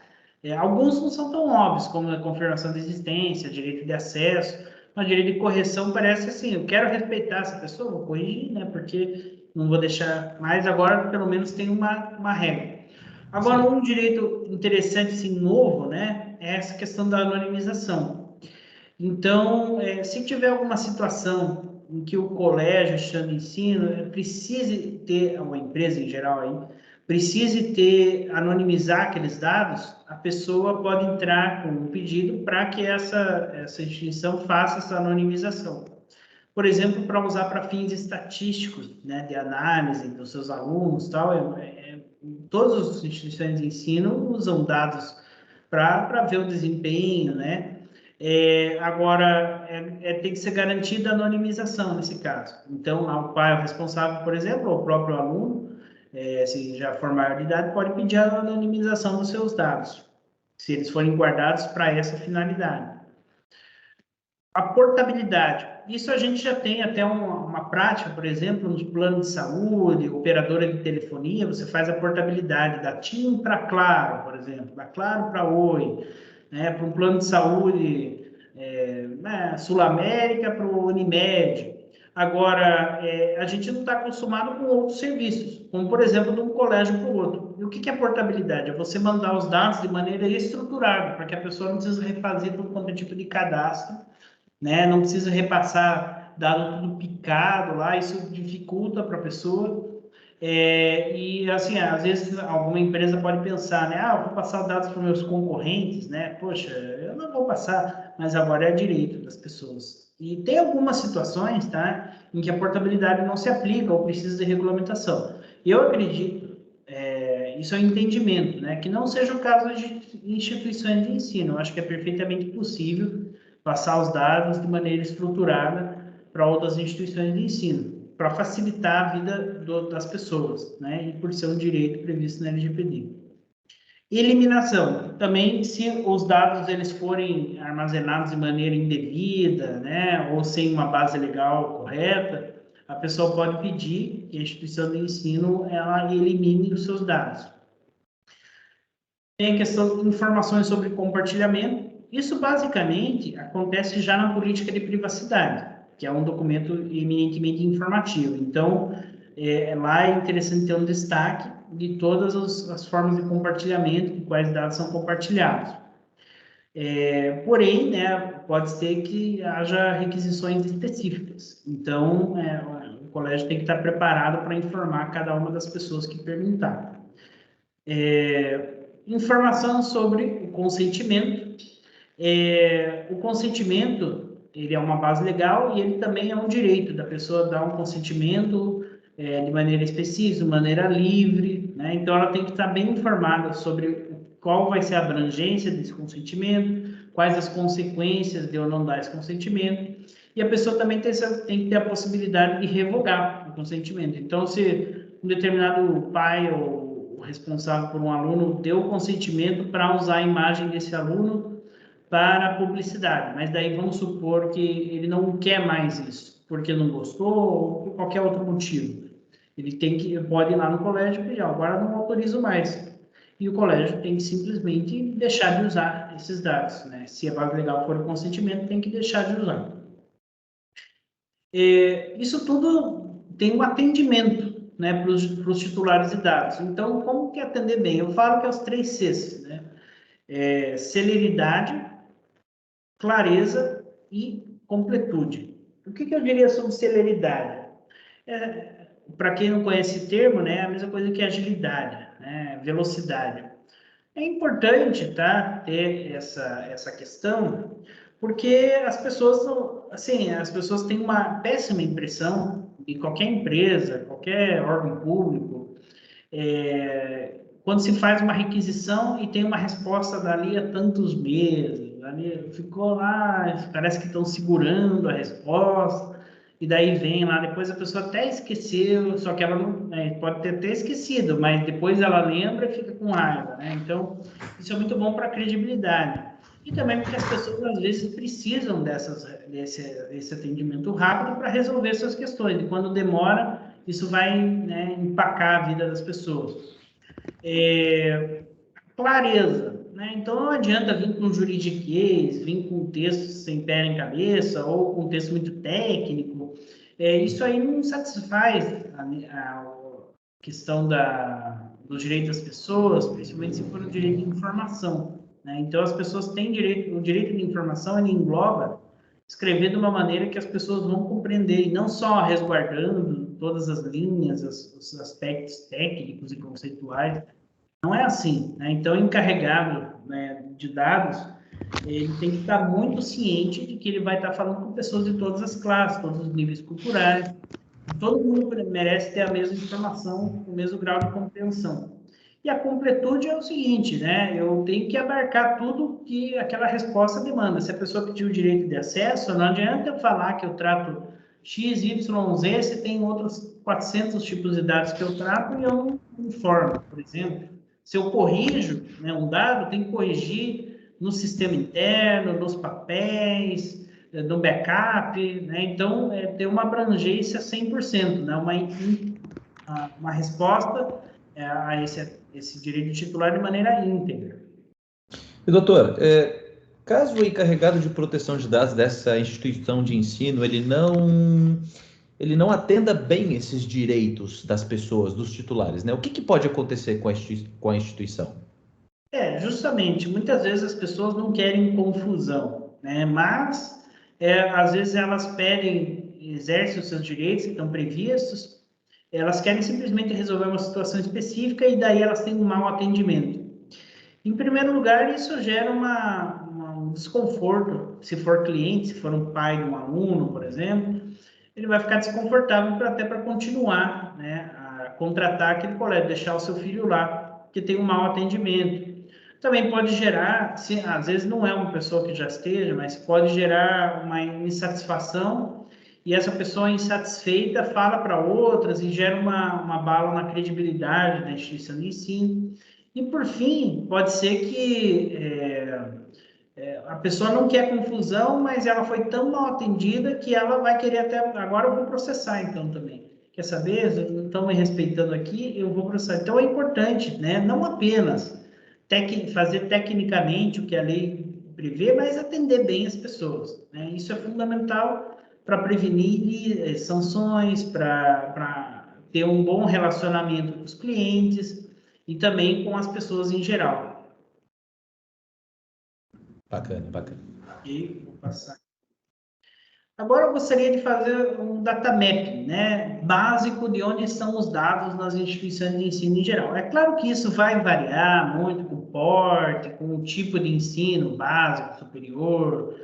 alguns não são tão óbvios, como a confirmação de existência, direito de acesso, mas direito de correção parece assim, eu quero respeitar essa pessoa, vou corrigir, né? Porque não vou deixar, mas agora pelo menos tem uma regra. Agora, um direito interessante, assim, novo, né? É essa questão da anonimização. Então, se tiver alguma situação em que o colégio, instituição de ensino, precise ter, uma empresa em geral aí, precise ter, anonimizar aqueles dados, a pessoa pode entrar com um pedido para que essa instituição faça essa anonimização. Por exemplo, para usar para fins estatísticos, né, de análise dos seus alunos, tal, todas as instituições de ensino usam dados para ver o desempenho, né? Agora, tem que ser garantida a anonimização nesse caso. Então, o pai é o responsável, por exemplo, ou o próprio aluno, se já for maior de idade, pode pedir a anonimização dos seus dados, se eles forem guardados para essa finalidade. A portabilidade. Isso a gente já tem até uma prática, por exemplo, nos planos de saúde, operadora de telefonia, você faz a portabilidade da TIM para Claro, por exemplo, da Claro para Oi, né, para um plano de saúde Sul América para o Unimed. Agora, a gente não está acostumado com outros serviços, como, por exemplo, de um colégio para o outro. E o que é portabilidade? É você mandar os dados de maneira estruturada, para que a pessoa não precise refazer todo quanto é tipo de cadastro, né? Não precisa repassar dado tudo picado lá, isso dificulta para a pessoa. E assim, às vezes alguma empresa pode pensar, né? Eu vou passar dados para os meus concorrentes, né? Poxa, eu não vou passar, mas agora é direito das pessoas. E tem algumas situações, tá? Em que a portabilidade não se aplica ou precisa de regulamentação. Eu acredito, isso é um entendimento, né? Que não seja o caso de instituições de ensino. Eu acho que é perfeitamente possível passar os dados de maneira estruturada para outras instituições de ensino, para facilitar a vida das pessoas, né? E por ser um direito previsto na LGPD. Eliminação. Também, se os dados eles forem armazenados de maneira indevida, né? Ou sem uma base legal correta, a pessoa pode pedir que a instituição de ensino ela elimine os seus dados. Tem a questão de informações sobre compartilhamento. Isso, basicamente, acontece já na política de privacidade, que é um documento eminentemente informativo. Então, lá é interessante ter um destaque de todas as formas de compartilhamento, de quais dados são compartilhados. Porém, né, pode ser que haja requisições específicas. Então, o colégio tem que estar preparado para informar cada uma das pessoas que perguntar. Informação sobre o consentimento. O consentimento, ele é uma base legal e ele também é um direito da pessoa dar um consentimento de maneira específica, de maneira livre, né? Então, ela tem que estar bem informada sobre qual vai ser a abrangência desse consentimento, quais as consequências de eu não dar esse consentimento, e a pessoa também tem que ter a possibilidade de revogar o consentimento. Então, se um determinado pai ou o responsável por um aluno deu o consentimento para usar a imagem desse aluno para publicidade, mas daí vamos supor que ele não quer mais isso, porque não gostou ou por qualquer outro motivo. Ele pode ir lá no colégio e pedir, agora não autorizo mais. E o colégio tem que simplesmente deixar de usar esses dados, né? Se a base legal for o consentimento, tem que deixar de usar. Isso tudo tem um atendimento, né, para os titulares de dados. Então, como que atender bem? Eu falo que é os 3 Cs, né? Celeridade, clareza e completude. O que eu diria sobre celeridade? Para quem não conhece esse termo, né, é a mesma coisa que agilidade, né, velocidade. É importante, tá, ter essa questão, porque as pessoas têm uma péssima impressão de qualquer empresa, qualquer órgão público, quando se faz uma requisição e tem uma resposta dali a tantos meses, ali ficou lá, parece que estão segurando a resposta, e daí vem lá, depois a pessoa até esqueceu, só que ela não, pode ter até esquecido, mas depois ela lembra e fica com raiva, né? Então, isso é muito bom para a credibilidade. E também porque as pessoas, às vezes, precisam desse atendimento rápido para resolver suas questões, e quando demora, isso vai, né, empacar a vida das pessoas. Clareza, né? Então não adianta vir com juridiquês, vir com texto sem pé nem cabeça ou com texto muito técnico. Isso aí não satisfaz a questão do direito das pessoas, principalmente se for o direito de informação, né? Então as pessoas têm o direito de informação, ele engloba escrever de uma maneira que as pessoas vão compreender, e não só resguardando todas as linhas, os aspectos técnicos e conceituais. Não é assim, né? Então, o encarregado, né, de dados, ele tem que estar muito ciente de que ele vai estar falando com pessoas de todas as classes, todos os níveis culturais. Todo mundo merece ter a mesma informação, o mesmo grau de compreensão. E a completude é o seguinte, né? Eu tenho que abarcar tudo que aquela resposta demanda. Se a pessoa pediu o direito de acesso, não adianta eu falar que eu trato X, Y, Z, se tem outros 400 tipos de dados que eu trato e eu não informo, por exemplo. Se eu corrijo, né, um dado, tem que corrigir no sistema interno, nos papéis, no backup, né? Então, ter uma abrangência 100%, né? Uma resposta a esse direito titular de maneira íntegra. E, doutor, caso o encarregado de proteção de dados dessa instituição de ensino ele não atenda bem esses direitos das pessoas, dos titulares, né? O que pode acontecer com a instituição? Justamente, muitas vezes as pessoas não querem confusão, né? Mas, às vezes elas pedem, exercem os seus direitos que estão previstos, elas querem simplesmente resolver uma situação específica e daí elas têm um mau atendimento. Em primeiro lugar, isso gera um desconforto, se for cliente, se for um pai de um aluno, por exemplo, ele vai ficar desconfortável até para continuar, né, a contratar aquele colégio, deixar o seu filho lá, que tem um mau atendimento. Também pode gerar, às vezes não é uma pessoa que já esteja, mas pode gerar uma insatisfação e essa pessoa insatisfeita fala para outras e gera uma bala na credibilidade da instituição de ensino. E, por fim, pode ser que a pessoa não quer confusão, mas ela foi tão mal atendida que ela vai querer até... Agora eu vou processar, então, também. Quer saber? Não estão me respeitando aqui, eu vou processar. Então, é importante, né? Não apenas fazer tecnicamente o que a lei prevê, mas atender bem as pessoas, né? Isso é fundamental para prevenir sanções, para ter um bom relacionamento com os clientes e também com as pessoas em geral. Bacana, bacana. Ok, vou passar. Agora eu gostaria de fazer um data mapping, né, básico de onde estão os dados nas instituições de ensino em geral. É claro que isso vai variar muito com o porte, com o tipo de ensino básico, superior,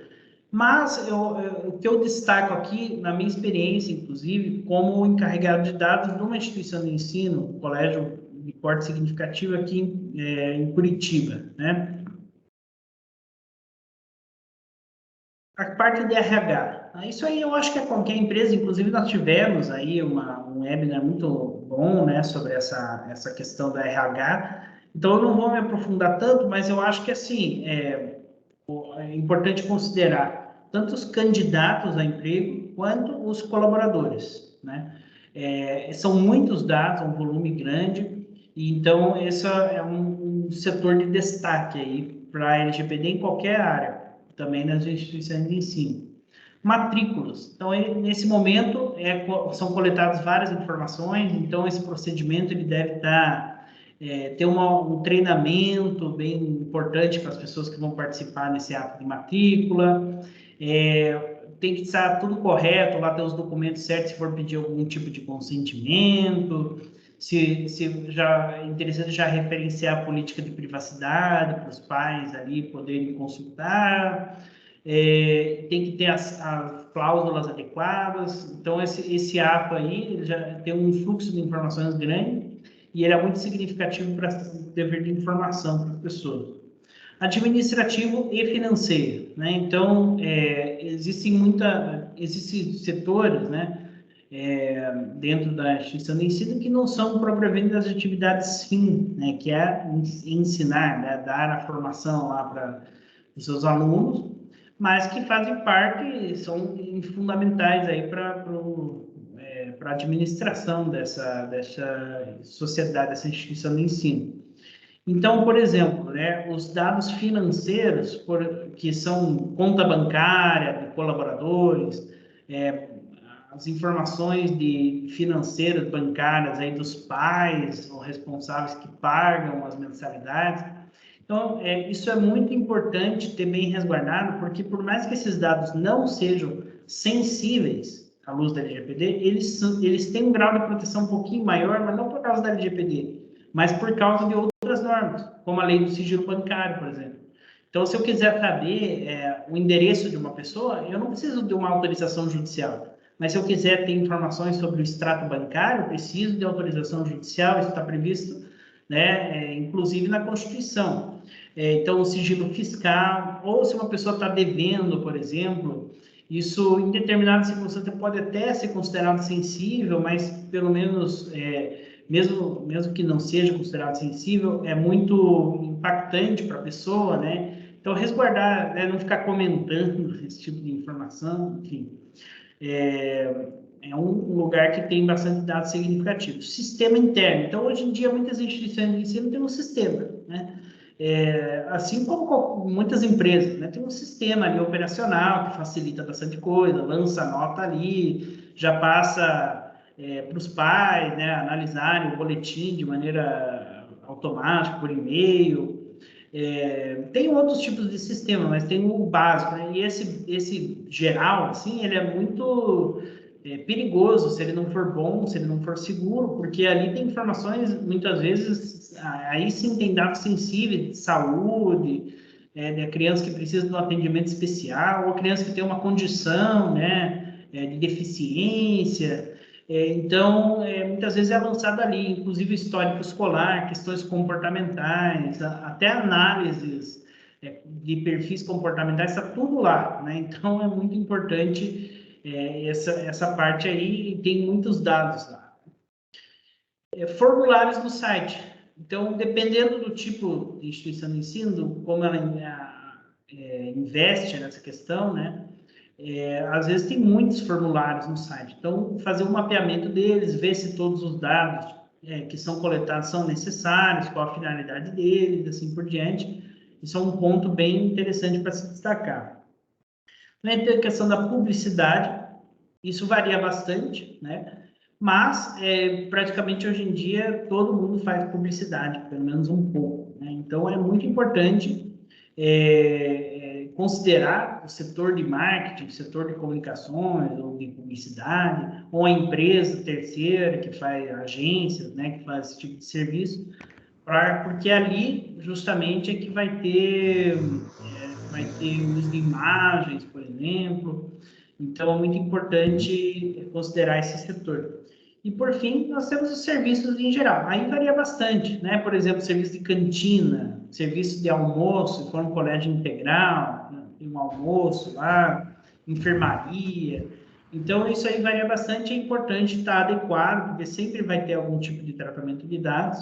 mas o que eu destaco aqui, na minha experiência, inclusive, como encarregado de dados de uma instituição de ensino, um colégio de porte significativo aqui em Curitiba, né? A parte de RH. Isso aí eu acho que é qualquer empresa, inclusive nós tivemos aí um webinar muito bom, né, sobre essa questão da RH. Então eu não vou me aprofundar tanto, mas eu acho que assim, é importante considerar tanto os candidatos a emprego quanto os colaboradores, né? São muitos dados, um volume grande, e então esse é um setor de destaque aí para a LGPD em qualquer área, também nas instituições de ensino. Matrículas. Então, nesse momento, são coletadas várias informações, então esse procedimento ele deve ter um treinamento bem importante para as pessoas que vão participar nesse ato de matrícula. Tem que estar tudo correto, lá ter os documentos certos se for pedir algum tipo de consentimento, se já é interessante já referenciar a política de privacidade para os pais ali poderem consultar, tem que ter as cláusulas adequadas. Então, esse ato aí ele já tem um fluxo de informações grande e ele é muito significativo para o dever de informação para as pessoas. Administrativo e financeiro, né? Então, existem setores, né? Dentro da instituição de ensino que não são propriamente das atividades fim, né? Que é ensinar, né? Dar a formação lá para os seus alunos, mas que fazem parte, são fundamentais aí para a administração dessa sociedade, dessa instituição de ensino. Então, por exemplo, né, os dados financeiros, que são conta bancária de colaboradores, as informações financeiras bancárias aí dos pais ou responsáveis que pagam as mensalidades. Então, isso é muito importante ter bem resguardado, porque por mais que esses dados não sejam sensíveis à luz da LGPD, eles têm um grau de proteção um pouquinho maior, mas não por causa da LGPD, mas por causa de outras normas, como a lei do sigilo bancário, por exemplo. Então, se eu quiser saber o endereço de uma pessoa, eu não preciso de uma autorização judicial. Mas se eu quiser ter informações sobre o extrato bancário, eu preciso de autorização judicial, isso está previsto, né, inclusive na Constituição. Então, o sigilo fiscal, ou se uma pessoa está devendo, por exemplo, isso em determinadas circunstâncias pode até ser considerado sensível, mas pelo menos, mesmo que não seja considerado sensível, é muito impactante para a pessoa, né? Então, resguardar, né, não ficar comentando esse tipo de informação, enfim, é um lugar que tem bastante dados significativos. Sistema interno. Então, hoje em dia, muitas instituições de ensino têm um sistema, né? Assim como muitas empresas, né? Tem um sistema ali operacional que facilita bastante coisa, lança a nota ali, já passa para os pais, né, analisarem o boletim de maneira automática, por e-mail. Tem outros tipos de sistema, mas tem o básico, né? E esse geral, assim, ele é muito perigoso se ele não for bom, se ele não for seguro, porque ali tem informações, muitas vezes, aí sim tem dados sensíveis de saúde, de criança que precisa de um atendimento especial, ou criança que tem uma condição, né, de deficiência. Então, muitas vezes é avançado ali, inclusive histórico escolar, questões comportamentais, até análises de perfis comportamentais, está tudo lá, né? Então, é muito importante essa parte aí, e tem muitos dados lá. Formulários no site. Então, dependendo do tipo de instituição de ensino, como ela investe nessa questão, né? Às vezes tem muitos formulários no site. Então, fazer um mapeamento deles, ver se todos os dados que são coletados são necessários, qual a finalidade deles, assim por diante. Isso é um ponto bem interessante para se destacar. Também tem a questão da publicidade. Isso varia bastante, né? Mas, praticamente hoje em dia, todo mundo faz publicidade, pelo menos um pouco, né? Então, é muito importante considerar o setor de marketing, o setor de comunicações, ou de publicidade, ou a empresa terceira que faz agências, né, que faz esse tipo de serviço, porque ali, justamente, é que vai ter uso de imagens, por exemplo. Então, é muito importante considerar esse setor. E, por fim, nós temos os serviços em geral. Aí varia bastante, né? Por exemplo, serviço de cantina, serviço de almoço, se for um colégio integral, né? Tem um almoço lá, enfermaria. Então, isso aí varia bastante. É importante estar adequado, porque sempre vai ter algum tipo de tratamento de dados.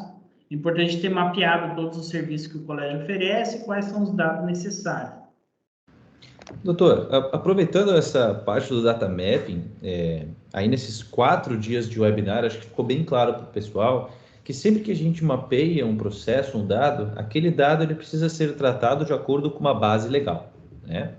É importante ter mapeado todos os serviços que o colégio oferece e quais são os dados necessários. Doutor, aproveitando essa parte do data mapping, aí nesses 4 dias de webinar, acho que ficou bem claro para o pessoal que sempre que a gente mapeia um processo, um dado, aquele dado ele precisa ser tratado de acordo com uma base legal, né?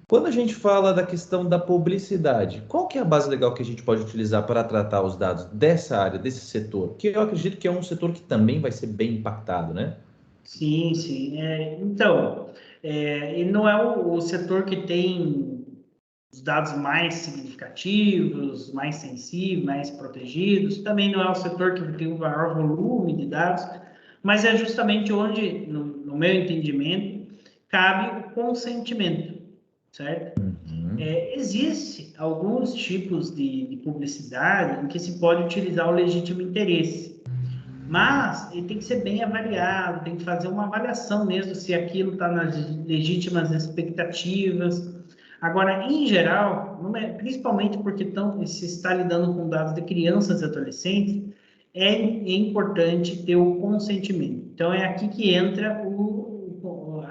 Quando a gente fala da questão da publicidade, qual que é a base legal que a gente pode utilizar para tratar os dados dessa área, desse setor? Que eu acredito que é um setor que também vai ser bem impactado, né? Sim, sim. Então, ele não é o setor que tem os dados mais significativos, mais sensíveis, mais protegidos. Também não é o setor que tem o maior volume de dados, mas é justamente onde, no meu entendimento, cabe o consentimento, certo? Existe alguns tipos de publicidade em que se pode utilizar o legítimo interesse, mas ele tem que ser bem avaliado, tem que fazer uma avaliação mesmo se aquilo está nas legítimas expectativas. Agora, em geral, principalmente porque se está lidando com dados de crianças e adolescentes, é importante ter o consentimento. Então, é aqui que entra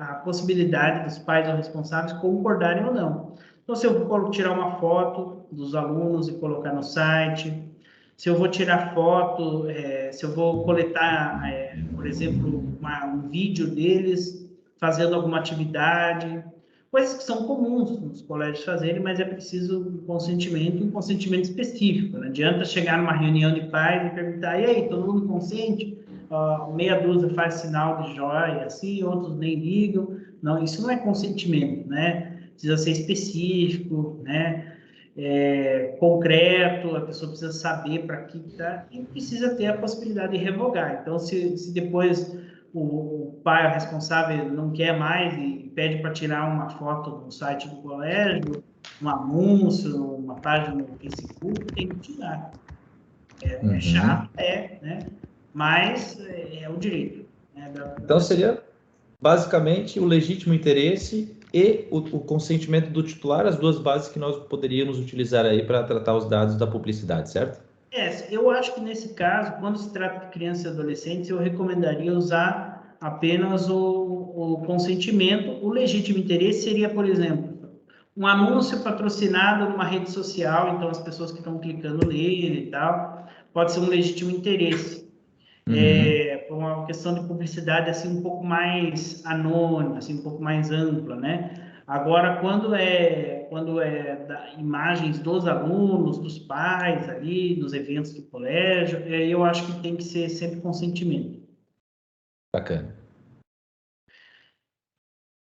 a possibilidade dos pais ou responsáveis concordarem ou não. Então, se eu vou tirar uma foto dos alunos e colocar no site, se eu vou tirar foto, se eu vou coletar, por exemplo, um vídeo deles fazendo alguma atividade, coisas que são comuns nos colégios fazerem, mas é preciso um consentimento específico. Não adianta chegar numa reunião de pais e perguntar, e aí, todo mundo consente? Meia dúzia faz sinal de joia, assim, outros nem ligam. Não, isso não é consentimento, né? Precisa ser específico, né? Concreto, a pessoa precisa saber para que está e precisa ter a possibilidade de revogar. Então, se depois o pai, o responsável, não quer mais e pede para tirar uma foto no site do colégio, um anúncio, uma página no Facebook, tem que tirar. É chato, né? Mas é o direito. Né, então, seria basicamente o legítimo interesse e o consentimento do titular, as duas bases que nós poderíamos utilizar aí para tratar os dados da publicidade, certo? Eu acho que nesse caso, quando se trata de crianças e adolescentes, eu recomendaria usar apenas o o consentimento. O legítimo interesse seria, por exemplo, um anúncio patrocinado numa rede social, então as pessoas que estão clicando nele e tal, pode ser um legítimo interesse. Por uma questão de publicidade assim um pouco mais anônima, assim um pouco mais ampla, né? Agora, quando é imagens dos alunos, dos pais ali, dos eventos do colégio, eu acho que tem que ser sempre consentimento. Bacana.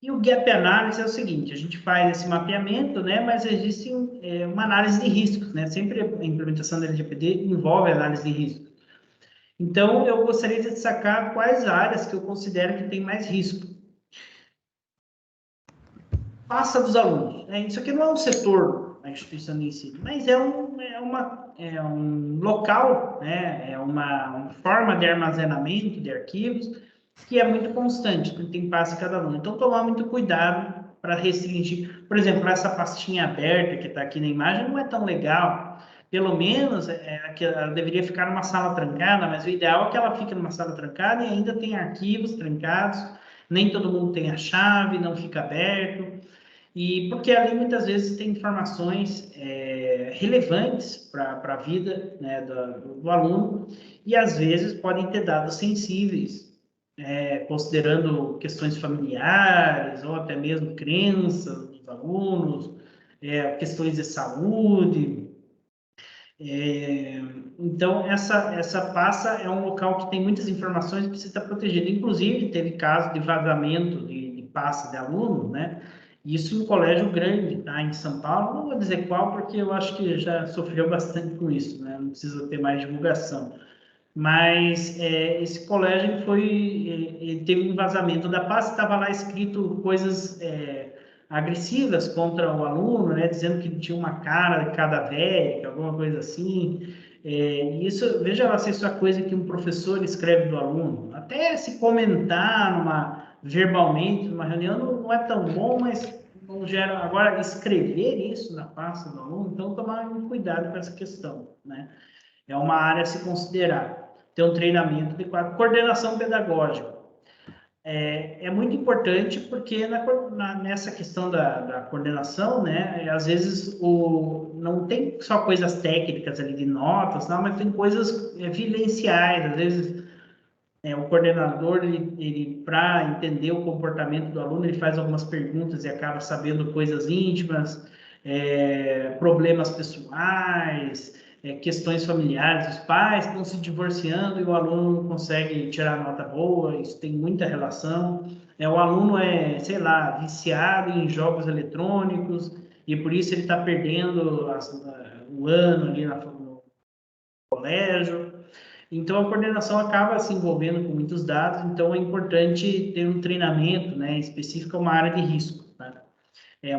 E o gap analysis é o seguinte, a gente faz esse mapeamento, né, mas existe uma análise de riscos, né? Sempre a implementação da LGPD envolve análise de riscos. Então, eu gostaria de destacar quais áreas que eu considero que tem mais risco. Passa dos alunos. Né? Isso aqui não é um setor da instituição de ensino, mas é um local, né? É uma forma de armazenamento de arquivos que é muito constante, que tem passe cada aluno. Então, tomar muito cuidado para restringir. Por exemplo, essa pastinha aberta que está aqui na imagem não é tão legal. Pelo menos ela deveria ficar numa sala trancada, mas o ideal é que ela fique numa sala trancada e ainda tem arquivos trancados. Nem todo mundo tem a chave, não fica aberto. E porque ali muitas vezes tem informações relevantes para a vida, né, do aluno, e às vezes podem ter dados sensíveis, considerando questões familiares ou até mesmo crenças dos alunos, questões de saúde. Então, essa pasta é um local que tem muitas informações e precisa estar protegido. Inclusive, teve caso de vazamento de pasta de aluno, né? Isso em colégio grande, tá? Em São Paulo, não vou dizer qual, porque eu acho que já sofreu bastante com isso, né? Não precisa ter mais divulgação. Mas esse colégio ele teve um vazamento da pasta, estava lá escrito coisas agressivas contra o aluno, né? Dizendo que tinha uma cara de cadavérica, alguma coisa assim. Isso, veja lá se isso é coisa que um professor escreve do aluno. Até se comentar verbalmente numa reunião não é tão bom, mas não gera. Agora, escrever isso na pasta do aluno, então tomar um cuidado com essa questão, né? É uma área a se considerar. Ter um treinamento de coordenação pedagógica. É muito importante porque nessa questão da coordenação, né, às vezes não tem só coisas técnicas ali de notas, não, mas tem coisas vivenciais. Às vezes o coordenador, ele para entender o comportamento do aluno, ele faz algumas perguntas e acaba sabendo coisas íntimas, problemas pessoais, questões familiares, os pais estão se divorciando e o aluno não consegue tirar nota boa, isso tem muita relação. O aluno sei lá, viciado em jogos eletrônicos e por isso ele está perdendo o ano ali no colégio. Então, a coordenação acaba se envolvendo com muitos dados, então é importante ter um treinamento, né, específico a uma área de risco, tá?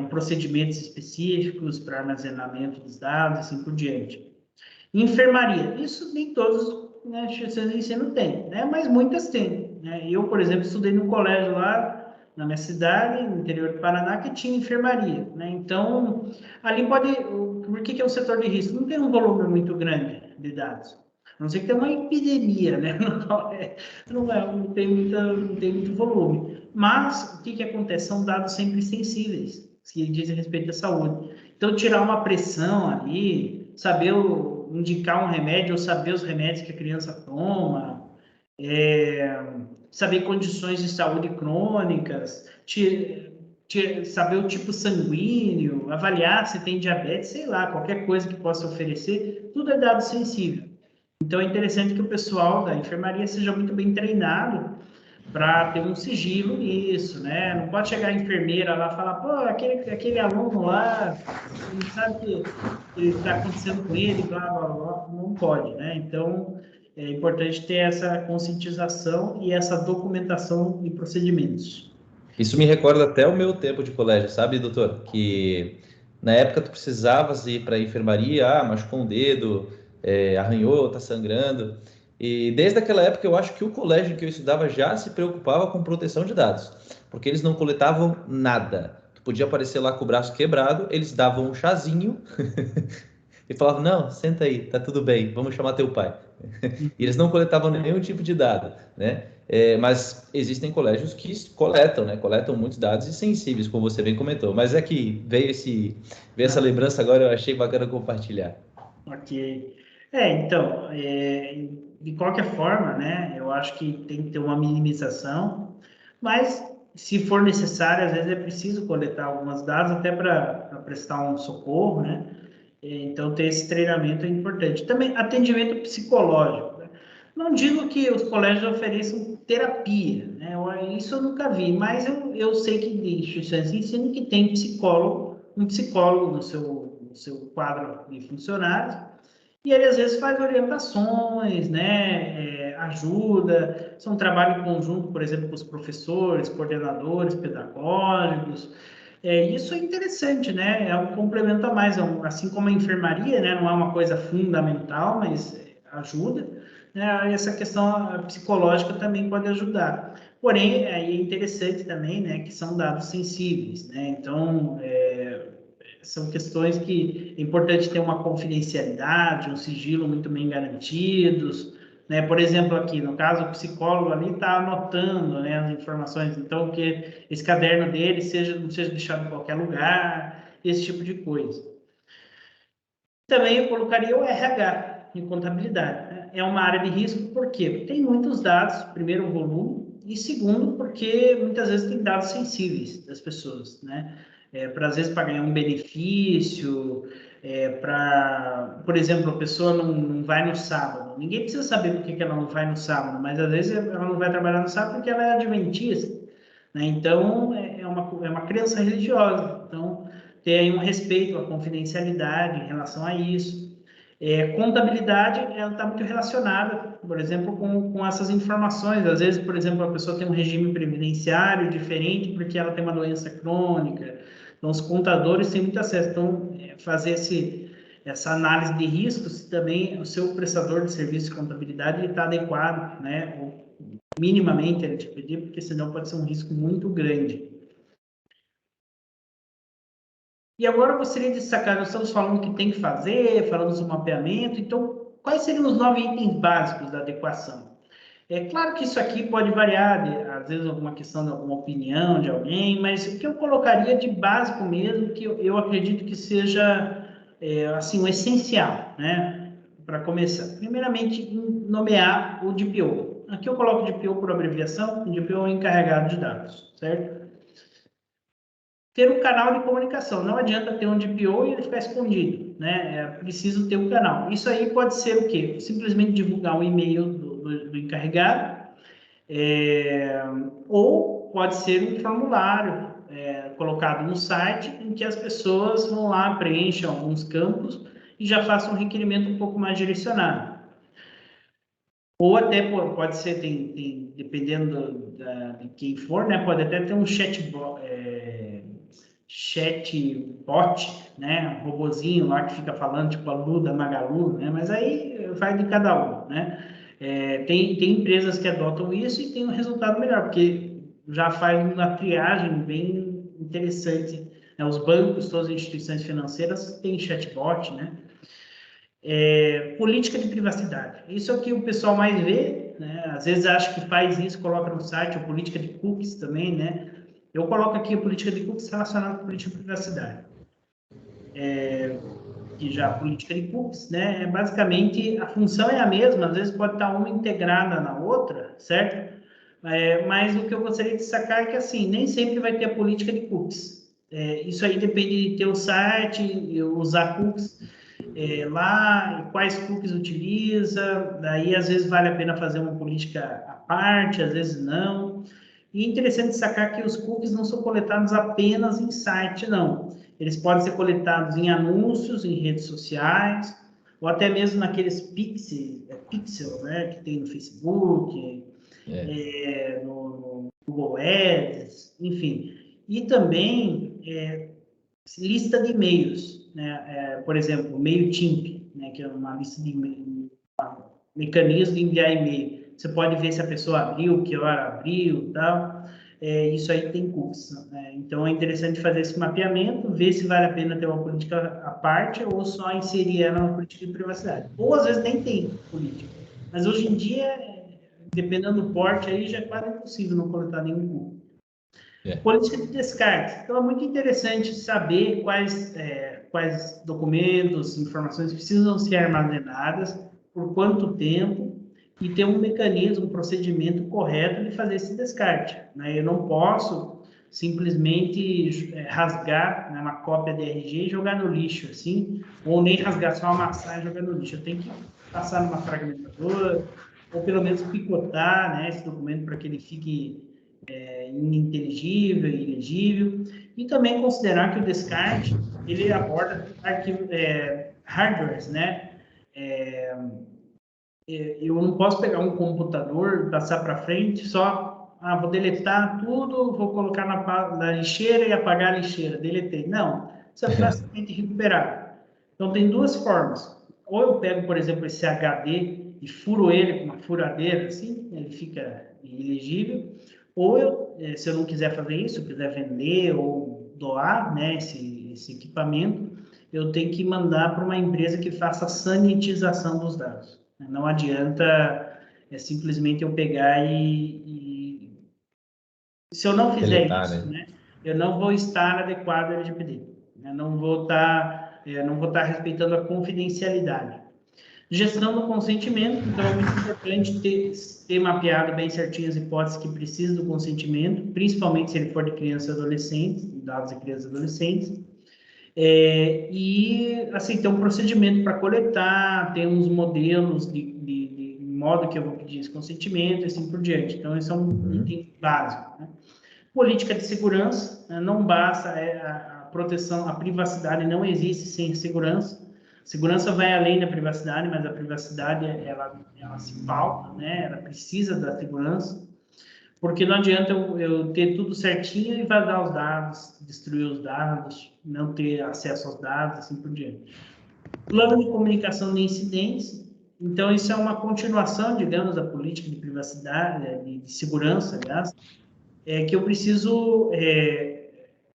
Procedimentos específicos para armazenamento dos dados, assim por diante. Enfermaria, isso nem todos, né, instituições de ensino têm, né, mas muitas têm, né? Eu, por exemplo, estudei num colégio lá na minha cidade, no interior do Paraná, que tinha enfermaria, né? Então, ali por que é um setor de risco? Não tem um volume muito grande de dados. A não ser que tenha uma epidemia, né? Não tem muito volume. Mas, o que acontece? São dados sempre sensíveis, que dizem respeito à saúde. Então, tirar uma pressão ali, saber indicar um remédio ou saber os remédios que a criança toma, saber condições de saúde crônicas, saber o tipo sanguíneo, avaliar se tem diabetes, sei lá, qualquer coisa que possa oferecer, tudo é dado sensível. Então, é interessante que o pessoal da enfermaria seja muito bem treinado para ter um sigilo nisso, né? Não pode chegar a enfermeira lá e falar, pô, aquele aluno lá, não sabe o que está acontecendo com ele, blá, blá, blá. Não pode, né? Então, é importante ter essa conscientização e essa documentação de procedimentos. Isso me recorda até o meu tempo de colégio, sabe, doutor? Que na época tu precisavas ir para a enfermaria, machucou um dedo, arranhou, tá sangrando. E desde aquela época eu acho que o colégio que eu estudava já se preocupava com proteção de dados, porque eles não coletavam nada. Tu podia aparecer lá com o braço quebrado, eles davam um chazinho e falavam, não, senta aí, tá tudo bem, vamos chamar teu pai. E eles não coletavam nenhum tipo de dado, né? Mas existem colégios que coletam, né? Coletam muitos dados e sensíveis, como você bem comentou. Mas é que veio essa lembrança agora, eu achei bacana compartilhar. Ok. Então, de qualquer forma, né, eu acho que tem que ter uma minimização, mas se for necessário, às vezes é preciso coletar alguns dados até para prestar um socorro, né? Então, ter esse treinamento é importante. Também, atendimento psicológico, né? Não digo que os colégios ofereçam terapia, né? Isso eu nunca vi, mas eu sei que de instituições de ensino que tem psicólogo, um psicólogo no seu quadro de funcionários, e ele às vezes faz orientações, né? Ajuda, são um trabalho em conjunto, por exemplo, com os professores, coordenadores pedagógicos. Isso é interessante, né? É um complemento a mais, assim como a enfermaria, né? Não é uma coisa fundamental, mas ajuda, né? Essa questão psicológica também pode ajudar. Porém, é interessante também, né? Que são dados sensíveis, né? Então, são questões que é importante ter uma confidencialidade, um sigilo muito bem garantidos, né? Por exemplo, aqui no caso, o psicólogo ali está anotando, né, as informações, então que esse caderno dele não seja deixado em qualquer lugar, esse tipo de coisa. Também eu colocaria o RH em contabilidade, né? É uma área de risco porque tem muitos dados, primeiro o volume, e segundo porque muitas vezes tem dados sensíveis das pessoas, né? Às vezes para ganhar um benefício, por exemplo, a pessoa não vai no sábado. Ninguém precisa saber por que ela não vai no sábado, mas às vezes ela não vai trabalhar no sábado porque ela é adventista, né? Então, é uma crença religiosa. Então, ter aí um respeito à confidencialidade em relação a isso. Contabilidade, ela está muito relacionada, por exemplo, com essas informações. Às vezes, por exemplo, a pessoa tem um regime previdenciário diferente porque ela tem uma doença crônica. Então, os contadores têm muito acesso. Então, fazer essa análise de riscos, se também o seu prestador de serviço de contabilidade está adequado, né? Ou minimamente LGPD, porque senão pode ser um risco muito grande. E agora eu gostaria de destacar, nós estamos falando que tem que fazer, falamos do mapeamento, então, quais seriam os 9 itens básicos da adequação? É claro que isso aqui pode variar, às vezes alguma questão de alguma opinião de alguém, mas o que eu colocaria de básico mesmo, que eu acredito que seja, assim, o essencial, né? Para começar. Primeiramente, nomear o DPO. Aqui eu coloco DPO por abreviação, o DPO é o encarregado de dados, certo? Ter um canal de comunicação. Não adianta ter um DPO e ele ficar escondido, né? É preciso ter um canal. Isso aí pode ser o quê? Simplesmente divulgar um e-mail do encarregado, ou pode ser um formulário colocado no site em que as pessoas vão lá, preenchem alguns campos e já façam um requerimento um pouco mais direcionado. Ou até pode ser, dependendo de quem for, né? Pode até ter um chatbot, né? Um robozinho lá que fica falando, tipo a Lu da Magalu, né? Mas aí vai de cada um, né? Tem empresas que adotam isso e tem um resultado melhor, porque já faz uma triagem bem interessante, né? Os bancos, todas as instituições financeiras têm chatbot, né? Política de privacidade. Isso é o que o pessoal mais vê, né? Às vezes acha que faz isso, coloca no site, ou política de cookies também, né? Eu coloco aqui a política de cookies relacionada com política de privacidade. Que já a política de cookies, né? Basicamente, a função é a mesma, às vezes pode estar uma integrada na outra, certo? Mas o que eu gostaria de destacar é que, assim, nem sempre vai ter a política de cookies. Isso aí depende de ter o site, usar cookies lá, quais cookies utiliza, daí às vezes vale a pena fazer uma política à parte, às vezes não. E é interessante destacar que os cookies não são coletados apenas em site, não. Eles podem ser coletados em anúncios, em redes sociais, ou até mesmo naqueles pixels, né, que tem no Facebook, no Google Ads, enfim. E também lista de e-mails, né? Por exemplo, o MailChimp, né, que é uma lista de mecanismo de enviar e-mail. Você pode ver se a pessoa abriu, que hora abriu, tal. isso aí tem custo, né? Então, é interessante fazer esse mapeamento, ver se vale a pena ter uma política à parte ou só inserir ela na política de privacidade. Ou, às vezes, nem tem política. Mas, hoje em dia, dependendo do porte, aí já é quase impossível não coletar nenhum custo. Política de descarte. Então, é muito interessante saber quais documentos, informações precisam ser armazenadas, por quanto tempo, e ter um mecanismo, um procedimento correto de fazer esse descarte, né? Eu não posso simplesmente rasgar, né, uma cópia de RG e jogar no lixo, assim, ou nem rasgar, só amassar e jogar no lixo. Eu tenho que passar numa fragmentadora, ou pelo menos picotar, né, esse documento para que ele fique ininteligível, ilegível, e também considerar que o descarte, ele aborda hardwares, né? Eu não posso pegar um computador, passar para frente, só, vou deletar tudo, vou colocar na lixeira e apagar a lixeira, deletei. Não, isso é facilmente recuperável. Então, tem duas formas. Ou eu pego, por exemplo, esse HD e furo ele com uma furadeira, assim, ele fica ilegível. Ou, se eu não quiser fazer isso, eu quiser vender ou doar, né, esse equipamento, eu tenho que mandar para uma empresa que faça a sanitização dos dados. Não adianta simplesmente eu pegar se eu não fizer isso, né, eu não vou estar adequado ao LGPD. Eu não vou estar respeitando a confidencialidade. Gestão do consentimento, então é muito importante ter mapeado bem certinho as hipóteses que precisam do consentimento, principalmente se ele for de crianças e adolescentes, dados de crianças e adolescentes. E, assim, ter um procedimento para coletar, ter uns modelos de modo que eu vou pedir esse consentimento e assim por diante. Então, esse é um item básico, né? Política de segurança, né? Não basta a proteção, a privacidade não existe sem segurança. Segurança vai além da privacidade, mas a privacidade, ela se pauta, né? Ela precisa da segurança. Porque não adianta eu ter tudo certinho e vazar os dados, destruir os dados, não ter acesso aos dados, assim por diante. Plano de comunicação de incidentes. Então, isso é uma continuação, digamos, da política de privacidade, de segurança, aliás, que eu preciso...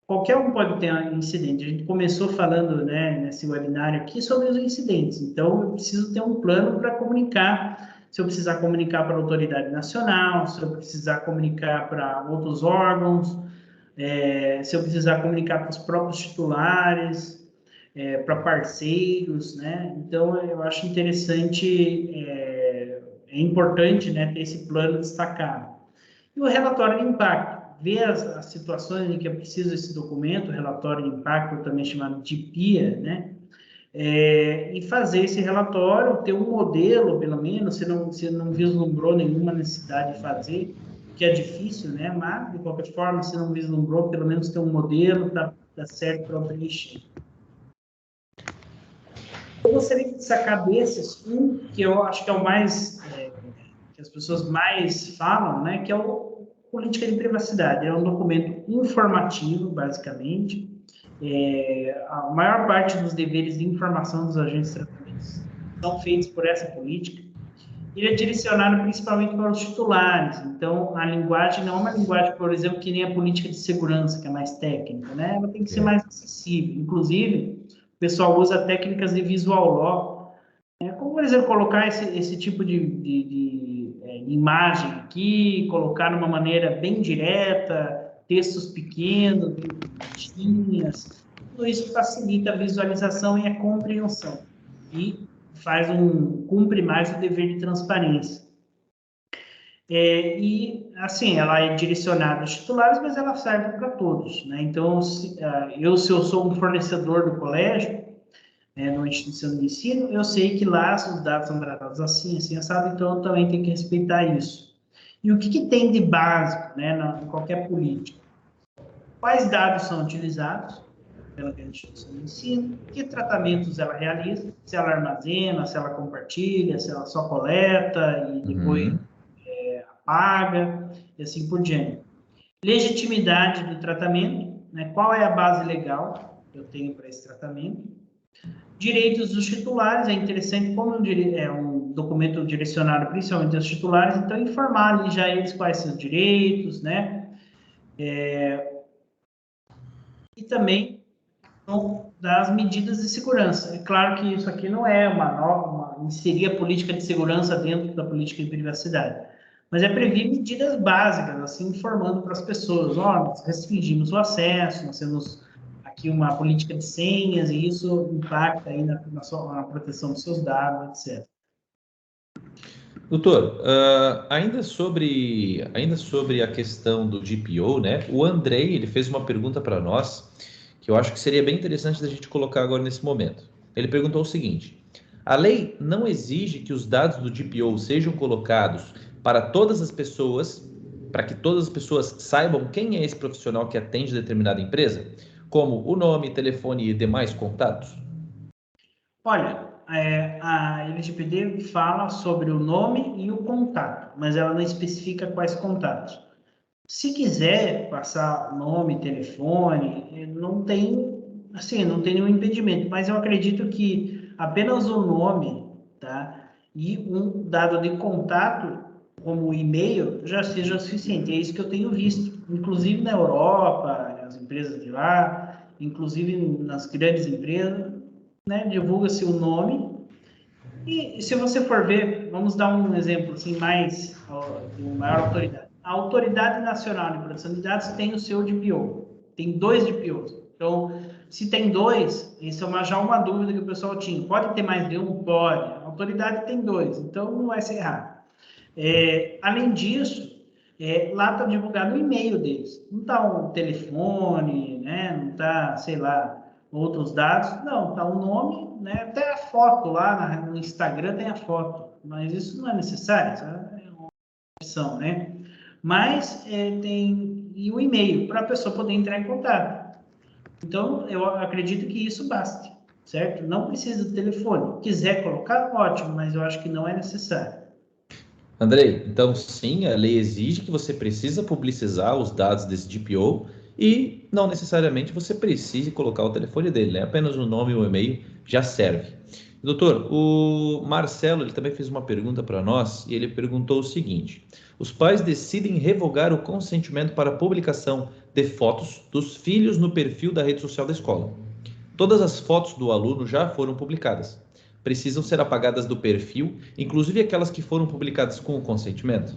qualquer um pode ter um incidente. A gente começou falando, né, nesse webinário aqui sobre os incidentes. Então, eu preciso ter um plano para comunicar. Se eu precisar comunicar para a autoridade nacional, se eu precisar comunicar para outros órgãos, se eu precisar comunicar para os próprios titulares, para parceiros, né? Então, eu acho interessante, é importante, né, ter esse plano destacado. E o relatório de impacto. Ver as situações em que é preciso esse documento, o relatório de impacto, também chamado de PIA, né? E fazer esse relatório, ter um modelo, pelo menos, se não vislumbrou nenhuma necessidade de fazer, que é difícil, né? Mas, de qualquer forma, se não vislumbrou, pelo menos ter um modelo para dar certo para preencher. Eu gostaria de destacar desses, que eu acho que é o mais, que as pessoas mais falam, né? Que é o Política de Privacidade. É um documento informativo, basicamente. A maior parte dos deveres de informação dos agentes de tratamento são feitos por essa política. Ele é direcionado principalmente para os titulares. Então, a linguagem não é uma linguagem, por exemplo, que nem a política de segurança, que é mais técnica, né? Ela tem que ser mais acessível. Inclusive, o pessoal usa técnicas de visual law, como, por exemplo, colocar esse tipo de imagem aqui, colocar de uma maneira bem direta, textos pequenos, bonitinhas. Tudo isso facilita a visualização e a compreensão. E cumpre mais o dever de transparência. E, assim, ela é direcionada aos titulares, mas ela serve para todos, né? Então, se eu sou um fornecedor do colégio, numa instituição de ensino, eu sei que lá os dados são tratados assim, assado, então eu também tenho que respeitar isso. E o que tem de básico, né, em qualquer política? Quais dados são utilizados pela instituição de ensino, que tratamentos ela realiza, se ela armazena, se ela compartilha, se ela só coleta e depois apaga, e assim por diante. Legitimidade do tratamento, né? Qual é a base legal que eu tenho para esse tratamento? Direitos dos titulares, é interessante, como é um documento direcionado principalmente aos titulares, então informar ali já eles quais são os direitos, né? E também das medidas de segurança. É claro que isso aqui não é inserir a política de segurança dentro da política de privacidade, mas é prever medidas básicas, assim, informando para as pessoas, nós restringimos o acesso, nós temos aqui uma política de senhas e isso impacta aí na proteção dos seus dados, etc. Doutor, ainda sobre a questão do DPO, né? O Andrei, ele fez uma pergunta para nós que eu acho que seria bem interessante da gente colocar agora nesse momento. Ele perguntou o seguinte: a lei não exige que os dados do DPO sejam colocados para todas as pessoas, para que todas as pessoas saibam quem é esse profissional que atende determinada empresa, como o nome, telefone e demais contatos? Olha, a LGPD fala sobre o nome e o contato, mas ela não especifica quais contatos. Se quiser passar nome, telefone, não tem, assim, não tem nenhum impedimento, mas eu acredito que apenas o nome, tá? E um dado de contato, como o e-mail, já seja suficiente. É isso que eu tenho visto, inclusive na Europa, as empresas de lá, inclusive nas grandes empresas, né? Divulga-se o nome e se você for ver, vamos dar um exemplo assim mais de maior autoridade. A Autoridade Nacional de Proteção de Dados tem o seu DPO, tem 2 DPOs. Então, se tem 2, isso é já uma dúvida que o pessoal tinha. Pode ter mais de um? Pode. A autoridade tem 2, então não vai ser errado. Além disso, lá está divulgado o e-mail deles. Não está o telefone, né? Não está, sei lá, outros dados. Não, está o nome, né? Até a foto lá no Instagram tem a foto. Mas isso não é necessário, sabe? É uma opção, né? Mas tem e o e-mail para a pessoa poder entrar em contato. Então, eu acredito que isso baste, certo? Não precisa do telefone. Quiser colocar, ótimo, mas eu acho que não é necessário. Andrei, então sim, a lei exige que você precisa publicizar os dados desse DPO e não necessariamente você precise colocar o telefone dele, né? Apenas o nome e o e-mail já serve. Doutor, o Marcelo, ele também fez uma pergunta para nós e ele perguntou o seguinte: os pais decidem revogar o consentimento para a publicação de fotos dos filhos no perfil da rede social da escola. Todas as fotos do aluno já foram publicadas. Precisam ser apagadas do perfil, inclusive aquelas que foram publicadas com o consentimento?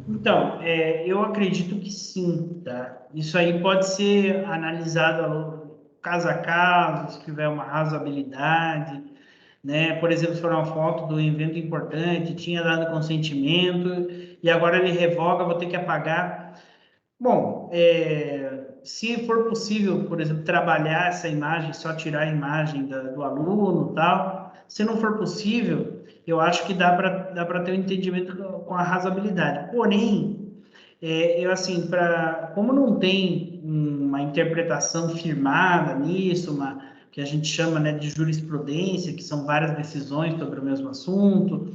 Então, eu acredito que sim, tá? Isso aí pode ser analisado caso a caso, se tiver uma razoabilidade, né? Por exemplo, se for uma foto do evento importante, tinha dado consentimento e agora ele revoga, vou ter que apagar. Bom, se for possível, por exemplo, trabalhar essa imagem, só tirar a imagem do aluno e tal, se não for possível, eu acho que dá para ter um entendimento com a razoabilidade. Porém, eu assim, como não tem uma interpretação firmada nisso, que a gente chama, né, de jurisprudência, que são várias decisões sobre o mesmo assunto,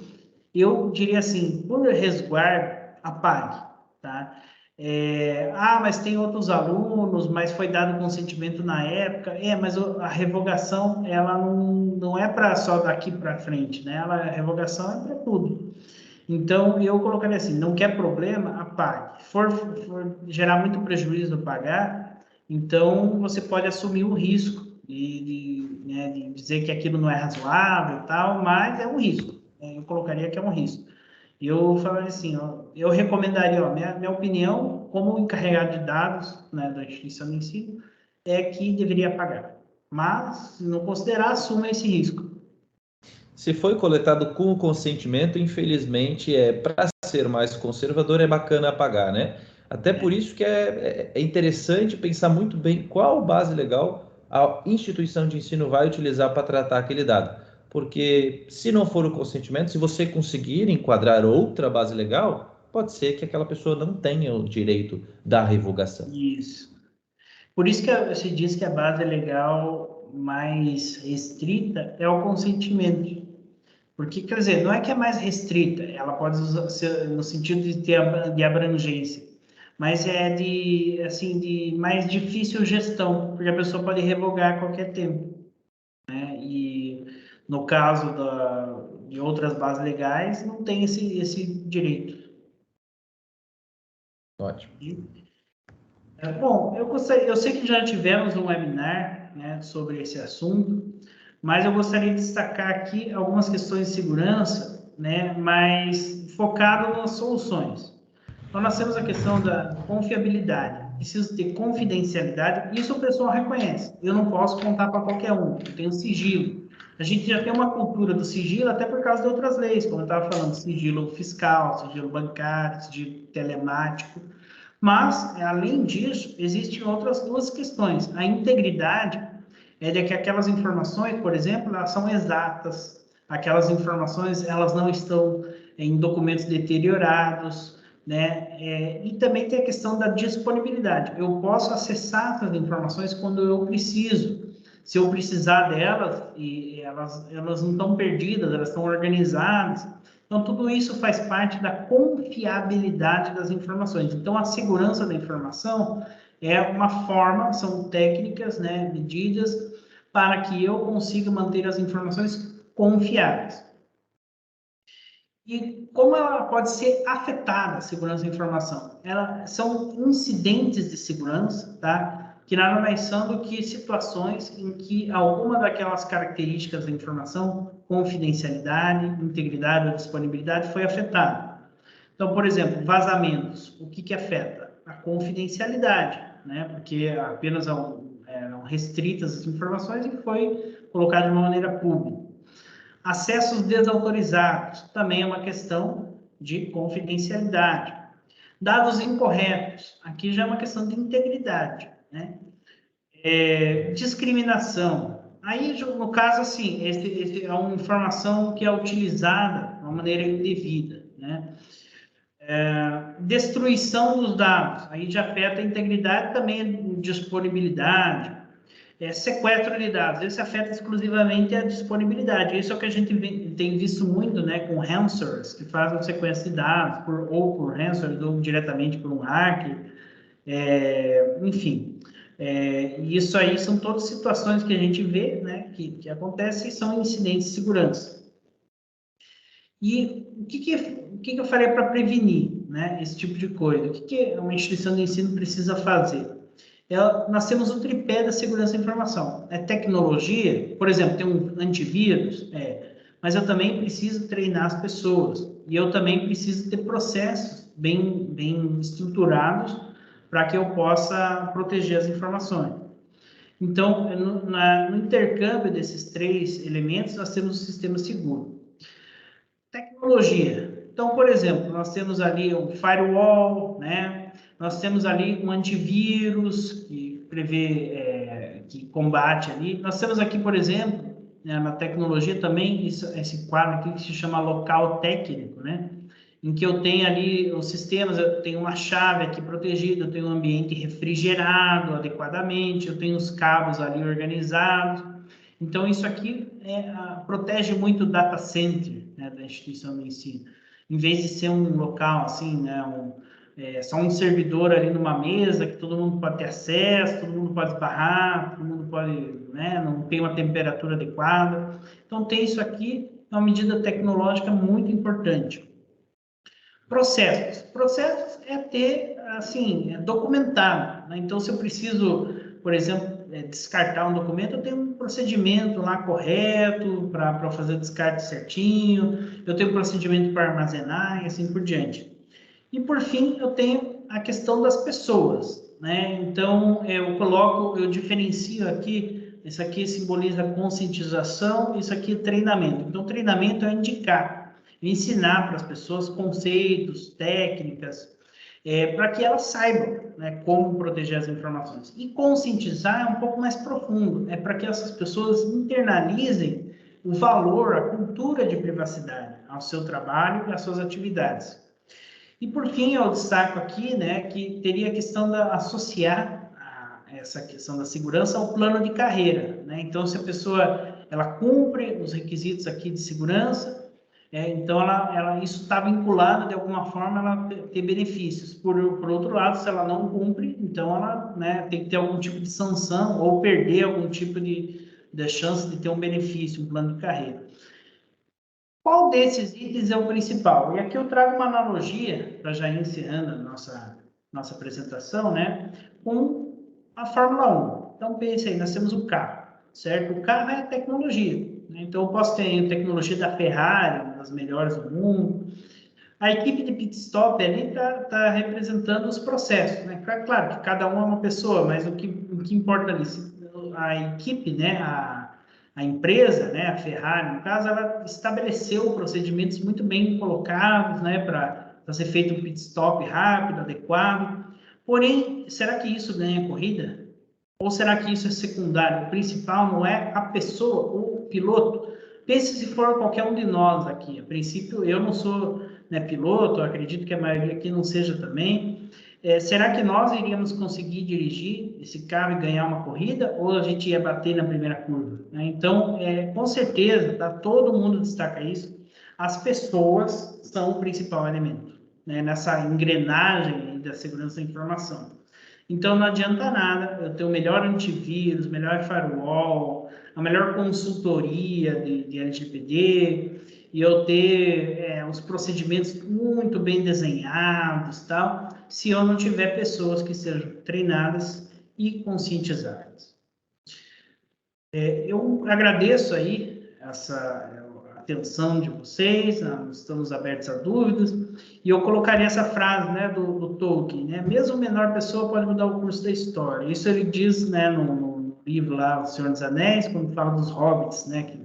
eu diria assim, por resguardo, apague, tá? Mas tem outros alunos, mas foi dado consentimento na época. Mas a revogação, ela não é para só daqui para frente, né? A revogação é para tudo. Então, eu colocaria assim, não quer problema, apague. For gerar muito prejuízo no pagar, então você pode assumir o risco né, de dizer que aquilo não é razoável e tal, mas é um risco. Eu colocaria que é um risco. Eu falaria assim, ó, eu recomendaria, ó, minha opinião, como encarregado de dados, né, da instituição de ensino, é que deveria pagar. Mas, se não considerar, assuma esse risco. Se foi coletado com o consentimento, infelizmente, para ser mais conservador, é bacana apagar, né? Até por isso que é interessante pensar muito bem qual base legal a instituição de ensino vai utilizar para tratar aquele dado. Porque se não for o consentimento, se você conseguir enquadrar outra base legal, pode ser que aquela pessoa não tenha o direito da revogação. Isso. Por isso que se diz que a base legal mais restrita é o consentimento. Porque, quer dizer, não é que é mais restrita, ela pode ser no sentido de abrangência, mas é assim, de mais difícil gestão, porque a pessoa pode revogar a qualquer tempo. E no caso de outras bases legais, não tem esse direito. Ótimo. Bom, eu sei que já tivemos um webinar, né, sobre esse assunto, mas eu gostaria de destacar aqui algumas questões de segurança, né, mas focado nas soluções. Então, nós temos a questão da confiabilidade. Preciso ter confidencialidade. Isso o pessoal reconhece. Eu não posso contar para qualquer um. Eu tenho sigilo. A gente já tem uma cultura do sigilo até por causa de outras leis, como eu estava falando, sigilo fiscal, sigilo bancário, sigilo telemático. Mas, além disso, existem outras duas questões. A integridade é de que aquelas informações, por exemplo, elas são exatas. Aquelas informações, elas não estão em documentos deteriorados, né? E também tem a questão da disponibilidade. Eu posso acessar essas informações quando eu preciso. Se eu precisar delas, e elas não estão perdidas, elas estão organizadas. Então, tudo isso faz parte da confiabilidade das informações. Então, a segurança da informação é uma forma, são técnicas, né, medidas para que eu consiga manter as informações confiáveis. E como ela pode ser afetada, a segurança da informação? São incidentes de segurança, tá? Que nada mais são do que situações em que alguma daquelas características da informação, confidencialidade, integridade ou disponibilidade, foi afetada. Então, por exemplo, vazamentos. O que afeta? A confidencialidade, né? Porque apenas eram restritas as informações e foi colocado de uma maneira pública. Acessos desautorizados, também é uma questão de confidencialidade. Dados incorretos, aqui já é uma questão de integridade, né? Discriminação, aí no caso assim, esse é uma informação que é utilizada de uma maneira indevida, né? Destruição dos dados, aí já afeta a integridade, também a disponibilidade. Sequestro de dados, esse afeta exclusivamente a disponibilidade. Isso é o que a gente tem visto muito, né, com ransomwares, que fazem o sequestro de dados, ou por ransomware, ou diretamente por um hacker, enfim. Isso aí são todas situações que a gente vê, né, que acontecem e são incidentes de segurança. E o que eu faria para prevenir, né, esse tipo de coisa? O que uma instituição de ensino precisa fazer? Nós temos o tripé da segurança da informação. Tecnologia, por exemplo, tem um antivírus, mas eu também preciso treinar as pessoas. E eu também preciso ter processos bem estruturados para que eu possa proteger as informações. Então, no intercâmbio desses três elementos, nós temos um sistema seguro. Tecnologia. Então, por exemplo, nós temos ali um firewall, né? Nós temos ali um antivírus que prevê, que combate ali. Nós temos aqui, por exemplo, né, na tecnologia também, esse quadro aqui que se chama local técnico, né? Em que eu tenho ali os sistemas, eu tenho uma chave aqui protegida, eu tenho um ambiente refrigerado adequadamente, eu tenho os cabos ali organizados. Então, isso aqui protege muito o data center, né, da instituição de ensino. Em vez de ser um local assim, né, só um servidor ali numa mesa, que todo mundo pode ter acesso, todo mundo pode esbarrar, todo mundo pode, né, não tem uma temperatura adequada. Então, ter isso aqui é uma medida tecnológica muito importante. Processos. Processos é ter, assim, documentado, né? Então, se eu preciso, por exemplo, descartar um documento, eu tenho um procedimento lá correto para fazer o descarte certinho, eu tenho um procedimento para armazenar e assim por diante. E, por fim, eu tenho a questão das pessoas, né? Então, eu diferencio aqui, isso aqui simboliza conscientização, isso aqui é treinamento. Então, treinamento é indicar, ensinar para as pessoas conceitos, técnicas, para que elas saibam, né, como proteger as informações. E conscientizar é um pouco mais profundo, é para que essas pessoas internalizem o valor, a cultura de privacidade ao seu trabalho e às suas atividades. E, por fim, eu destaco aqui, né, que teria a questão da associar essa questão da segurança ao plano de carreira, né? Então, se a pessoa ela cumpre os requisitos aqui de segurança, então isso está vinculado de alguma forma ela ter benefícios. Por outro lado, se ela não cumpre, então ela, né, tem que ter algum tipo de sanção ou perder algum tipo de chance de ter um benefício, um plano de carreira. Qual desses itens é o principal? E aqui eu trago uma analogia, para já ir encerrando a nossa nossa apresentação, né, com a Fórmula 1. Então, pense aí, nós temos o carro, certo? O carro é tecnologia, né? Então, eu posso ter a tecnologia da Ferrari, uma das melhores do mundo. A equipe de pit stop ali está representando os processos, né? Claro que cada um é uma pessoa, mas o que importa ali, a equipe, né, a empresa, né, a Ferrari, no caso, ela estabeleceu procedimentos muito bem colocados, né, para ser feito um pit stop rápido, adequado. Porém, será que isso ganha corrida? Ou será que isso é secundário? O principal não é a pessoa, o piloto? Pense se for qualquer um de nós aqui. A princípio, eu não sou, né, piloto, eu acredito que a maioria aqui não seja também. Será que nós iríamos conseguir dirigir esse carro e ganhar uma corrida? Ou a gente ia bater na primeira curva? Né? Então, com certeza, tá, todo mundo destaca isso. As pessoas são o principal elemento, né, nessa engrenagem da segurança da informação. Então, não adianta nada eu ter o melhor antivírus, melhor firewall, a melhor consultoria de LGPD, e eu ter os procedimentos muito bem desenhados, tal, se eu não tiver pessoas que sejam treinadas e conscientizadas. Eu agradeço aí essa atenção de vocês, estamos abertos a dúvidas, e eu colocaria essa frase, né, do Tolkien, né, mesmo a menor pessoa pode mudar o curso da história. Isso ele diz, né, no livro lá, O Senhor dos Anéis, quando fala dos hobbits, né, que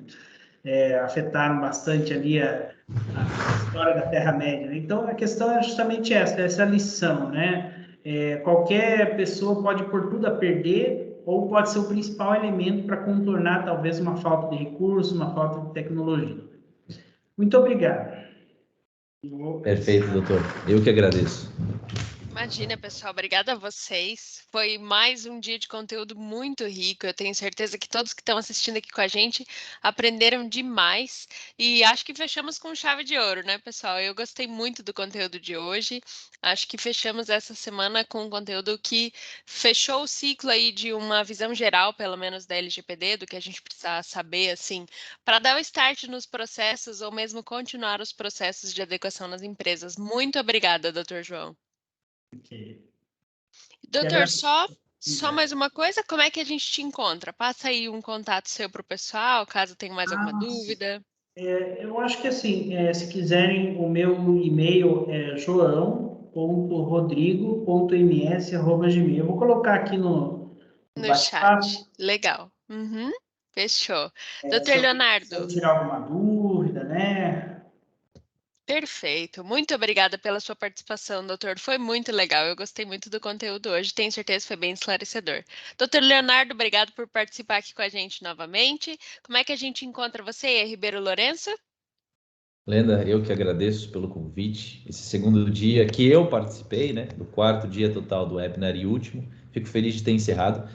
afetaram bastante ali a história da Terra-média. Então, a questão é justamente essa lição, né? Qualquer pessoa pode pôr tudo a perder ou pode ser o principal elemento para contornar talvez uma falta de recurso, uma falta de tecnologia. Muito obrigado. Perfeito, doutor. Eu que agradeço. Imagina, pessoal, obrigada a vocês. Foi mais um dia de conteúdo muito rico. Eu tenho certeza que todos que estão assistindo aqui com a gente aprenderam demais. E acho que fechamos com chave de ouro, né, pessoal? Eu gostei muito do conteúdo de hoje. Acho que fechamos essa semana com um conteúdo que fechou o ciclo aí de uma visão geral, pelo menos da LGPD, do que a gente precisa saber, assim, para dar o start nos processos ou mesmo continuar os processos de adequação nas empresas. Muito obrigada, doutor João. Okay. Doutor, só mais uma coisa, como é que a gente te encontra? Passa aí um contato seu para o pessoal, caso tenha mais alguma dúvida. Eu acho que assim, se quiserem, o meu e-mail é joão.rodrigo.ms@gmail. Eu vou colocar aqui no bate-papo. Chat. Legal. Uhum, fechou. Se Doutor eu Leonardo, tirar alguma dúvida, né? perfeito. Muito obrigada pela sua participação, doutor. Foi muito legal. Eu gostei muito do conteúdo hoje. Tenho certeza que foi bem esclarecedor. Doutor Leonardo, obrigado por participar aqui com a gente novamente. Como é que a gente encontra você, Ribeiro Lourenço? Lenda, eu que agradeço pelo convite. Esse segundo dia que eu participei, né, do quarto dia total do webinar e último. Fico feliz de ter encerrado.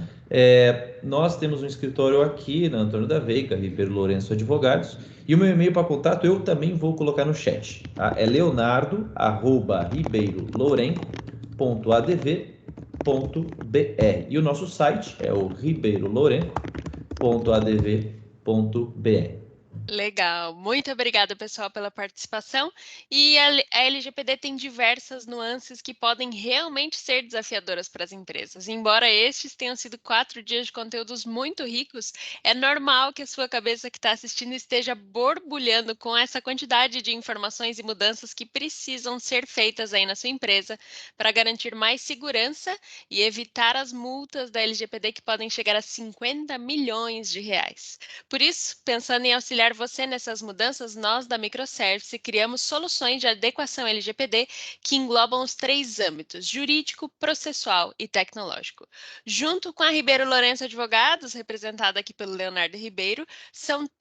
Nós temos um escritório aqui na Antônio da Veiga, Ribeiro Lourenço Advogados. E o meu e-mail para contato eu também vou colocar no chat. Tá? É leonardo@ribeirolourenco.adv.br. E o nosso site é o ribeirolourenco.adv.br. Legal, muito obrigada, pessoal, pela participação. E a LGPD tem diversas nuances que podem realmente ser desafiadoras para as empresas. Embora estes tenham sido 4 dias de conteúdos muito ricos, é normal que a sua cabeça que está assistindo esteja borbulhando com essa quantidade de informações e mudanças que precisam ser feitas aí na sua empresa para garantir mais segurança e evitar as multas da LGPD que podem chegar a 50 milhões de reais. Por isso, pensando em auxiliar você nessas mudanças, nós da Microservice criamos soluções de adequação LGPD que englobam os 3 âmbitos: jurídico, processual e tecnológico. Junto com a Ribeiro Lourenço Advogados, representada aqui pelo Leonardo Ribeiro,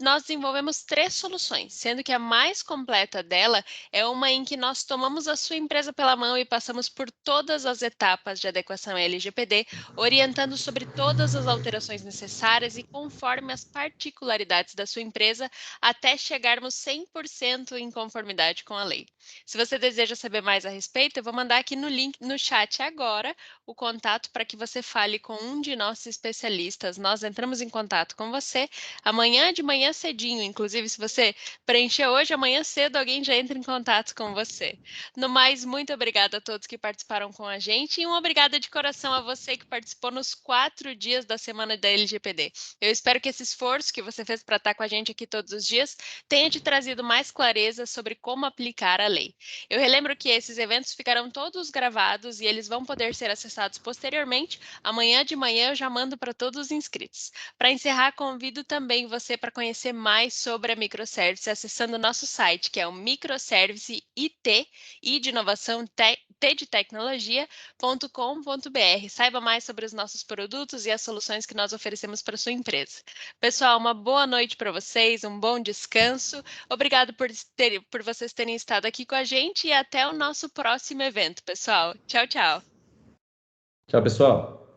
nós desenvolvemos 3 soluções, sendo que a mais completa dela é uma em que nós tomamos a sua empresa pela mão e passamos por todas as etapas de adequação LGPD, orientando sobre todas as alterações necessárias e conforme as particularidades da sua empresa, segurança até chegarmos 100% em conformidade com a lei. Se você deseja saber mais a respeito, eu vou mandar aqui no link no chat agora o contato para que você fale com um de nossos especialistas. Nós entramos em contato com você amanhã de manhã cedinho, inclusive se você preencher hoje, amanhã cedo alguém já entra em contato com você. No mais, muito obrigada a todos que participaram com a gente e uma obrigada de coração a você que participou nos 4 dias da semana da LGPD. Eu espero que esse esforço que você fez para estar com a gente aqui todos os dias tenha te trazido mais clareza sobre como aplicar a lei. Eu relembro que esses eventos ficarão todos gravados e eles vão poder ser acessados posteriormente. Amanhã de manhã eu já mando para todos os inscritos. Para encerrar, convido também você para conhecer mais sobre a microservice acessando o nosso site, que é o Microservice IT, I de inovação, T de tecnologia.com.br. Saiba mais sobre os nossos produtos e as soluções que nós oferecemos para sua empresa. Pessoal, uma boa noite para vocês, um bom descanso. Obrigado por vocês terem estado aqui com a gente e até o nosso próximo evento, pessoal. Tchau, tchau. Tchau, pessoal.